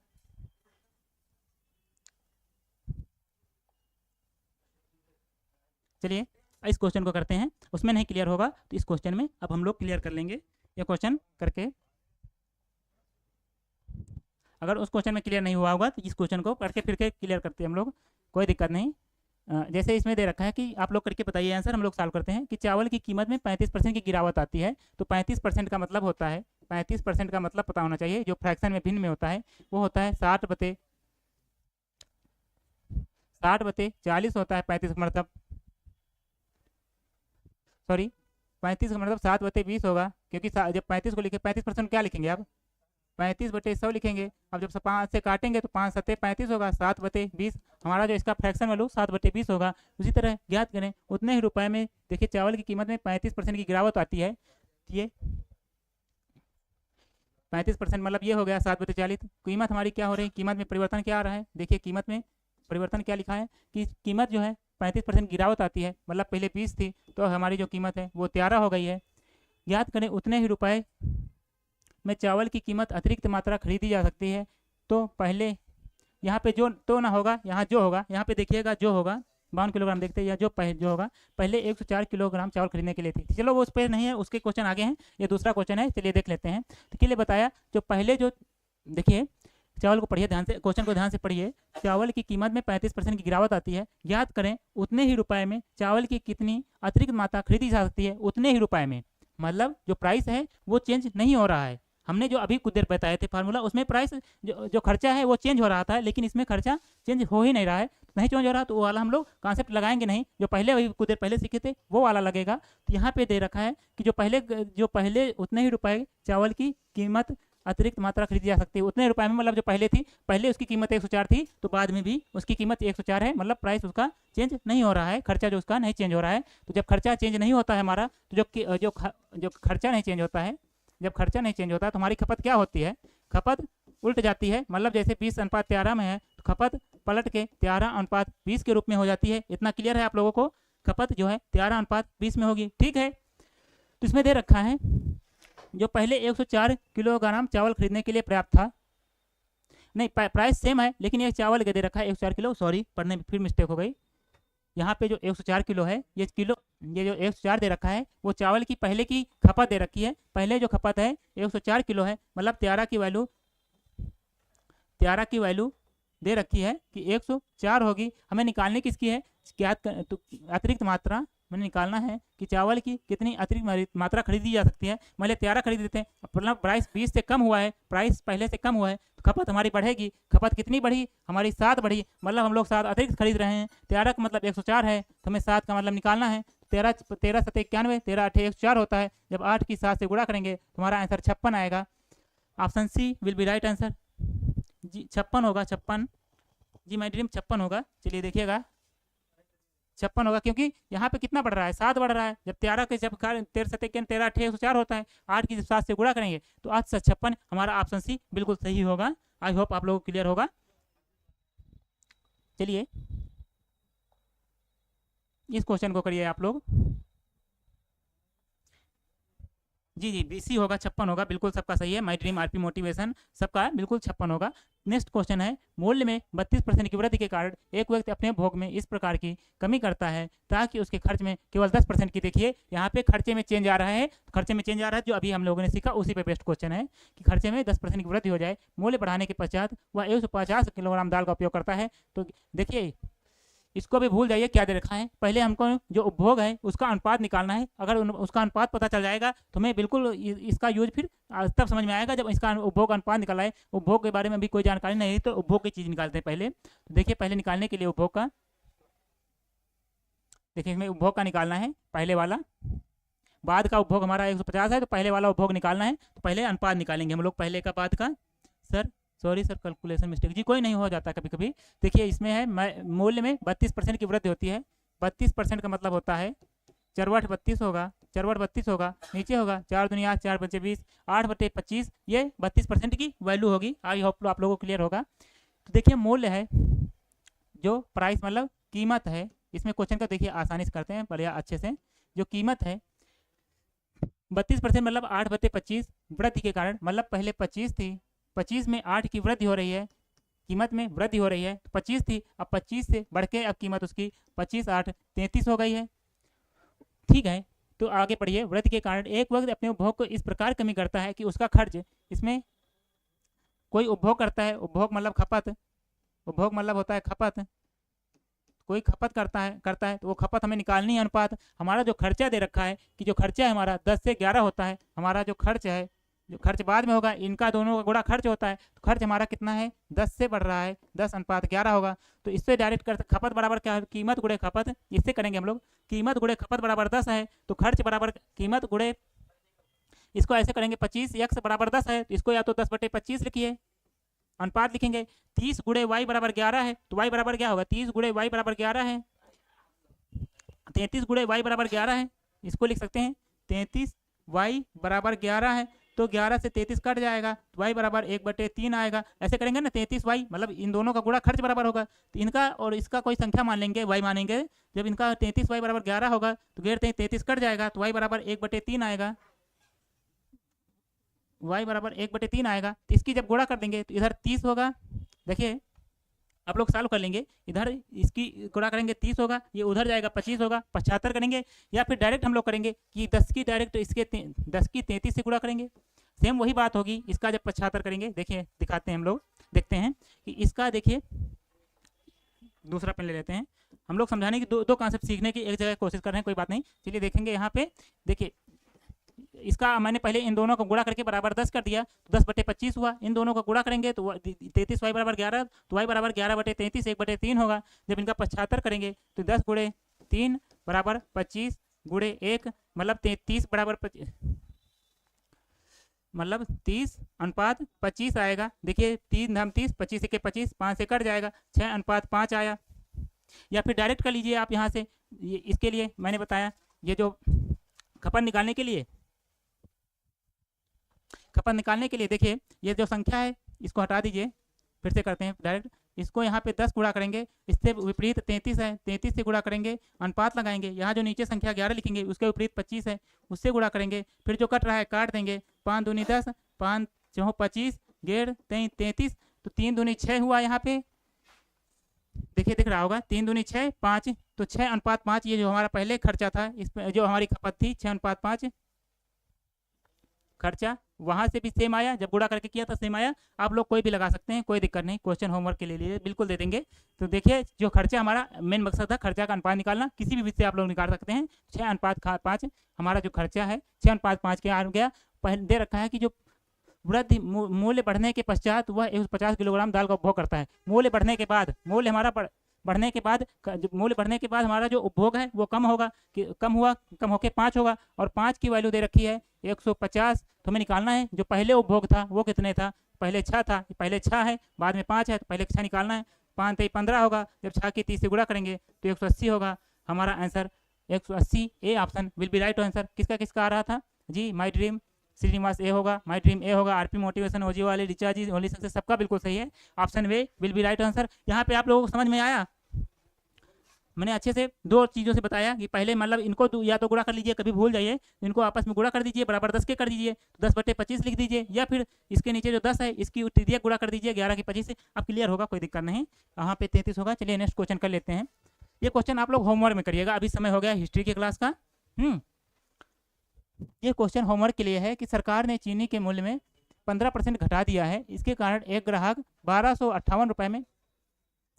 चलिए इस क्वेश्चन को करते हैं, उसमें नहीं क्लियर होगा तो इस क्वेश्चन में अब हम लोग क्लियर कर लेंगे। ये क्वेश्चन करके अगर उस क्वेश्चन में क्लियर नहीं हुआ होगा तो इस क्वेश्चन को करके फिर के क्लियर करते हैं हम लोग, कोई दिक्कत नहीं। जैसे इसमें दे रखा है कि आप लोग करके बताइए आंसर, हम लोग सॉल्व करते हैं कि चावल की कीमत में 35% की गिरावट आती है। तो 35% का मतलब होता है, 35% का मतलब पता होना चाहिए, जो फ्रैक्शन में भिन्न में होता है वो होता है 60/40 होता है। 35 का मतलब सॉरी 35 का मतलब 7/20 होगा, क्योंकि जब 35 को लिखे 35% क्या लिखेंगे आप, 35/100 लिखेंगे। अब जब 5 से काटेंगे तो 5 7 35 होगा, 7/20 हमारा जो इसका फ्रैक्शन वैल्यू 7/20 होगा। उसी तरह ज्ञात करें उतने ही रुपए में, देखिए चावल की कीमत में 35% की गिरावट आती है। ये 35% मतलब ये हो गया 7/40। कीमत हमारी क्या हो रही है, कीमत में परिवर्तन क्या आ रहा है, देखिए कीमत में परिवर्तन क्या लिखा है कि कीमत जो है 35% गिरावट आती है, मतलब पहले 20 थी तो हमारी जो कीमत है वो 13 हो गई है। याद करें उतने ही रुपए में चावल की कीमत अतिरिक्त मात्रा खरीदी जा सकती है। तो पहले यहाँ पे जो तो ना होगा, यहाँ जो होगा, यहाँ पे देखिएगा जो होगा 52 किलोग्राम देखते हैं, या जो होगा पहले 104 किलोग्राम चावल खरीदने के लिए थी। चलो वो उस पर नहीं है, उसके क्वेश्चन आगे हैं, ये दूसरा क्वेश्चन है, चलिए देख लेते हैं। तो के लिए बताया जो पहले जो देखिए चावल को पढ़िए ध्यान से, क्वेश्चन को ध्यान से पढ़िए। चावल की कीमत में 35% की गिरावट आती है। याद करें उतने ही रुपए में चावल की कितनी अतिरिक्त मात्रा खरीदी जा सकती है, उतने ही रुपए में, मतलब जो प्राइस है वो चेंज नहीं हो रहा है, हमने जो अभी कुछ देर बताए थे फार्मूला, उसमें प्राइस जो खर्चा है वो चेंज हो रहा था, लेकिन इसमें खर्चा चेंज हो ही नहीं रहा है, नहीं चेंज हो रहा, तो वो वाला हम लोग कॉन्सेप्ट लगाएंगे नहीं, जो पहले वही कुछ देर पहले सीखे थे वो वाला लगेगा। तो यहाँ पे दे रखा है कि जो पहले उतने ही रुपए चावल की कीमत अतिरिक्त मात्रा खरीदी जा सकती है, उतने रुपए में, मतलब जो पहले थी, पहले उसकी कीमत 104 थी, तो बाद में भी उसकी कीमत 104 है, मतलब प्राइस उसका चेंज नहीं हो रहा है, खर्चा जो उसका नहीं चेंज हो रहा है। तो जब खर्चा चेंज नहीं होता है हमारा, तो जो खर्चा नहीं चेंज होता है, जब खर्चा नहीं चेंज होता है तो हमारी खपत क्या होती है, खपत उल्ट जाती है, मतलब जैसे 20:13 में है तो खपत पलट के 13:20 के रूप में हो जाती है। इतना क्लियर है आप लोगों को, खपत जो है 13:20 में होगी, ठीक है। तो इसमें दे रखा है जो पहले 104 किलोग्राम चावल खरीदने के लिए पर्याप्त था, नहीं प्राइस सेम है, लेकिन ये चावल के दे रखा है 104 किलो, सॉरी पढ़ने में फिर मिस्टेक हो गई, यहाँ पे जो 104 किलो है, ये जो 104 दे रखा है वो चावल की पहले की खपत दे रखी है, पहले जो खपत है 104 किलो है, मतलब 13 की वैल्यू दे रखी है कि 104 होगी, हमें निकालने किसकी है, तो अतिरिक्त मात्रा मैंने निकालना है कि चावल की कितनी अतिरिक्त मात्रा खरीदी जा सकती है। मान लिया 13 खरीद देते हैं, मतलब प्राइस 20 से कम हुआ है, प्राइस पहले से कम हुआ है, तो खपत हमारी बढ़ेगी, खपत कितनी बढ़ी, हमारी 7 बढ़ी, मतलब हम लोग 7 अतिरिक्त खरीद रहे हैं, 13 का मतलब 104 है, तो हमें 7 का मतलब निकालना है, 13 7 91, 13 8 104 होता है, जब 8 की 7 से गुणा करेंगे तो हमारा आंसर 56 आएगा। Option C will be right answer जी, 56 होगा, 56 जी माय ड्रीम 56 होगा। चलिए देखिएगा 56 होगा, क्योंकि यहाँ पे कितना बढ़ रहा है, 7 बढ़ रहा है, जब 13 के जब 13 8 104 होता है, 8 की जब 7 से गुणा करेंगे तो 8 से 56, हमारा ऑप्शन सी बिल्कुल सही होगा। आई होप आप लोगों को क्लियर होगा। चलिए इस क्वेश्चन को करिए आप लोग, जी जी बीसी होगा, 56 होगा, बिल्कुल सबका सही है, माय ड्रीम आरपी मोटिवेशन सबका बिल्कुल 56 होगा। नेक्स्ट क्वेश्चन है, मूल्य में 32% की वृद्धि के कारण एक व्यक्ति अपने भोग में इस प्रकार की कमी करता है ताकि उसके खर्च में केवल 10% की, देखिए यहाँ पे खर्चे में चेंज आ रहा है, खर्चे में चेंज आ रहा है, जो अभी हम लोगों ने सीखा उसी पे बेस्ट क्वेश्चन है कि खर्चे में 10% की वृद्धि हो जाए, मूल्य बढ़ाने के पश्चात वह 150 किलोग्राम दाल का उपयोग करता है। तो देखिए इसको भी भूल जाइए क्या दे रखा है, पहले हमको जो उपभोग है उसका अनुपात निकालना है, अगर उसका अनुपात पता चल जाएगा तो हमें बिल्कुल इसका यूज फिर तब समझ में आएगा जब इसका उपभोग अनुपात निकाला है। उपभोग के बारे में भी कोई जानकारी नहीं है तो उपभोग की चीज़ निकालते हैं पहले। तो देखिए पहले निकालने के लिए उपभोग का, देखिए इसमें उपभोग का निकालना है पहले वाला, बाद का उपभोग हमारा 150 है, तो पहले वाला उपभोग निकालना है, तो पहले अनुपात निकालेंगे हम लोग पहले का बाद का। Sir sorry sir calculation mistake, जी कोई नहीं हो जाता कभी कभी। देखिए इसमें है मूल्य में 32% की वृद्धि होती है, 32% का मतलब होता है 4/32 होगा, 4/32 होगा, नीचे होगा 4 दूनी 8, 4 बचे 20, 8/25, ये 32% की वैल्यू होगी। आई होप आप लोगों को क्लियर होगा। तो देखिए मूल्य है जो प्राइस मतलब कीमत है, इसमें क्वेश्चन का देखिए आसानी से करते हैं बढ़िया अच्छे से। जो कीमत है 32% मतलब 8/25 वृद्धि के कारण, मतलब पहले 25 थी, 25 में 8 की वृद्धि हो रही है, कीमत में वृद्धि हो रही है, तो 25 थी, अब 25 से बढ़ के अब कीमत उसकी 25 8 33 हो गई है, ठीक है। तो आगे पढ़िए, वृद्धि के कारण एक वक्त अपने उपभोग को इस प्रकार कमी करता है कि उसका खर्च, इसमें कोई उपभोग करता है, उपभोग मतलब खपत, उपभोग मतलब होता है खपत, कोई खपत करता है तो वो खपत हमें निकालनी है, अनुपात हमारा जो खर्चा दे रखा है कि जो खर्चा है हमारा 10 से 11 होता है, हमारा जो खर्च है, जो खर्च बाद में होगा, इनका दोनों का गुणा खर्च होता है, तो खर्च हमारा कितना है 10 से बढ़ रहा है, 10:11 होगा। तो इससे डायरेक्ट कर खपत बराबर क्या है, कीमत गुणे खपत, इससे करेंगे हम लोग, कीमत गुणे खपत बराबर 10 है, तो खर्च बराबर कीमत गुणे, इसको ऐसे करेंगे 25x बराबर 10 है, तो इसको या तो 10/25 लिखिए, अनुपात लिखेंगे, 30 गुणे y बराबर 11 है, तो y बराबर क्या होगा, 30 गुणे y बराबर 11 है, 33 गुणे y बराबर 11 है, इसको लिख सकते हैं 33 y बराबर 11 है, तो 11 से 33 कट जाएगा, तो y बराबर 1/3 आएगा। ऐसे करेंगे ना 33y, मतलब इन दोनों का गुणा खर्च बराबर होगा, तो इनका और इसका कोई संख्या मान लेंगे, y मानेंगे, जब इनका 33y बराबर 11 होगा तो 33 कट जाएगा, तो y बराबर 1/3 आएगा, y बराबर 1/3 आएगा। तो इसकी जब गुणा कर देंगे तो इधर 30 होगा, देखिए आप लोग सॉल्व कर लेंगे, इधर इसकी गुणा करेंगे 30 होगा, ये उधर जाएगा 25 होगा, 75 करेंगे, या फिर डायरेक्ट हम लोग करेंगे कि 10 की डायरेक्ट इसके 10 की 33 से गुणा करेंगे, सेम वही बात होगी। इसका जब 75 करेंगे, देखिए दिखाते हैं हम लोग, देखते हैं कि इसका, देखिए दूसरा पेन ले लेते हैं, हम लोग समझाने की दो कॉन्सेप्ट सीखने की एक जगह कोशिश कर रहे हैं, कोई बात नहीं। चलिए देखेंगे यहाँ पे, देखिए इसका मैंने पहले इन दोनों को गुणा करके बराबर 10 कर दिया, तो 10/25 हुआ। इन दोनों को गुणा करेंगे तो 33y बराबर 11, तो y बराबर 11/33 1/3 होगा। जब इनका 75 करेंगे तो 10 × 3 बराबर 25 × 1 मतलब 33 बराबर मतलब 30:25 आएगा। देखिए 3 धाम 30, 25 के 25, 5 से कट जाएगा, 6:5 आया। या फिर डायरेक्ट कर लीजिए आप यहाँ से। इसके लिए मैंने बताया, ये जो खपत निकालने के लिए देखिए ये जो संख्या है इसको हटा दीजिए, फिर से करते हैं डायरेक्ट। इसको यहाँ पे 10 गुणा करेंगे, इससे विपरीत 33 है, 33 से गुणा करेंगे, अनुपात लगाएंगे। यहाँ जो नीचे संख्या 11 लिखेंगे उसके विपरीत 25 है, उससे गुणा करेंगे। फिर जो कट रहा है काट देंगे, 5 दूनी 10, 5 चौं 25, 1.5 33, तो 3 दूनी 6 हुआ। यहाँ पे देखिए दिख रहा होगा, 3 दूनी 6, 5, तो 6:5 ये जो हमारा पहले खर्चा था, इस जो हमारी खपत थी 6:5 खर्चा, वहां से भी सेम आया, जब गुणा करके किया था सेम आया। आप लोग कोई भी लगा सकते हैं, कोई दिक्कत नहीं, क्वेश्चन होमवर्क के लिए बिल्कुल दे देंगे। तो देखिए जो खर्चा हमारा मेन मकसद था, खर्चा का अनुपात निकालना, किसी भी विधि से आप लोग निकाल सकते हैं। 6:5 हमारा जो खर्चा है 6:5 के आ गया। पहले दे रखा है कि जो वृद्धि मूल्य बढ़ने के पश्चात वह 150 किलोग्राम दाल का उपभोग करता है। मूल्य बढ़ने के बाद, मूल्य हमारा बढ़ने के बाद, मूल्य बढ़ने के बाद हमारा जो उपभोग है वो कम होगा, कम होके 5 होगा, और 5 की वैल्यू दे रखी है 150। तो हमें निकालना है जो पहले उपभोग था वो कितने था, पहले 6 था, पहले 6 है, बाद में 5 है, तो पहले 6 निकालना है। 5 × 15 होगा, जब 6 की 30 से गुणा करेंगे तो 180 होगा। हमारा answer 180, A option will be right answer. किसका आ रहा था जी, माई ड्रीम श्रीनिवास ए होगा, माई ड्रीम ए होगा, आरपी मोटिवेशन, ओजी वाले, रिचार्ज, ओनली सक्सेस, सबका बिल्कुल सही है। Option way will be right answer. यहाँ पे आप लोगों को समझ में आया? मैंने अच्छे से 2 चीज़ों से बताया कि पहले मतलब इनको या तो गुणा कर लीजिए, कभी भूल जाइए, इनको आपस में गुणा कर दीजिए, बराबर 10 के कर दीजिए, 10/25 लिख दीजिए, या फिर इसके नीचे जो 10 है इसकी त्रिज्या गुणा कर दीजिए 11 की 25 से, अब क्लियर होगा, कोई दिक्कत नहीं। यहाँ पे 33 होगा। चलिए नेक्स्ट क्वेश्चन कर लेते हैं। ये क्वेश्चन आप लोग होमवर्क में करिएगा, अभी समय हो गया हिस्ट्री की क्लास का। ये क्वेश्चन होमवर्क के लिए है कि सरकार ने चीनी के मूल्य में 15% घटा दिया है, इसके कारण एक ग्राहक 1258 रुपये में।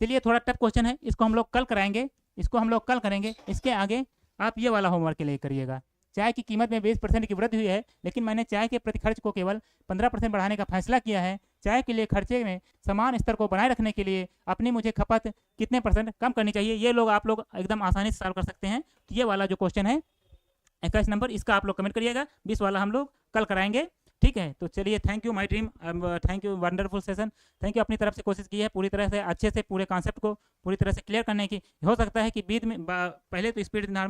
चलिए थोड़ा टफ क्वेश्चन है, इसको हम लोग कल कराएंगे, इसको हम लोग कल करेंगे। इसके आगे आप ये वाला होमवर्क के लिए करिएगा। चाय की कीमत में 20% की वृद्धि हुई है, लेकिन मैंने चाय के प्रति खर्च को केवल 15% बढ़ाने का फैसला किया है। चाय के लिए खर्चे में समान स्तर को बनाए रखने के लिए अपनी मुझे खपत कितने % कम करनी चाहिए। ये लोग आप लोग एकदम आसानी से सॉल्व कर सकते हैं। तो ये वाला जो क्वेश्चन है 21 नंबर, इसका आप लोग कमेंट करिएगा। 20 वाला हम लोग कल कराएंगे, ठीक है। तो चलिए, thank you my dream, thank you, wonderful session, thank you. अपनी तरफ से कोशिश की है पूरी तरह से अच्छे से पूरे कॉन्सेप्ट को पूरी तरह से क्लियर करने की। हो सकता है कि बीच में पहले तो स्पीड नॉर्मल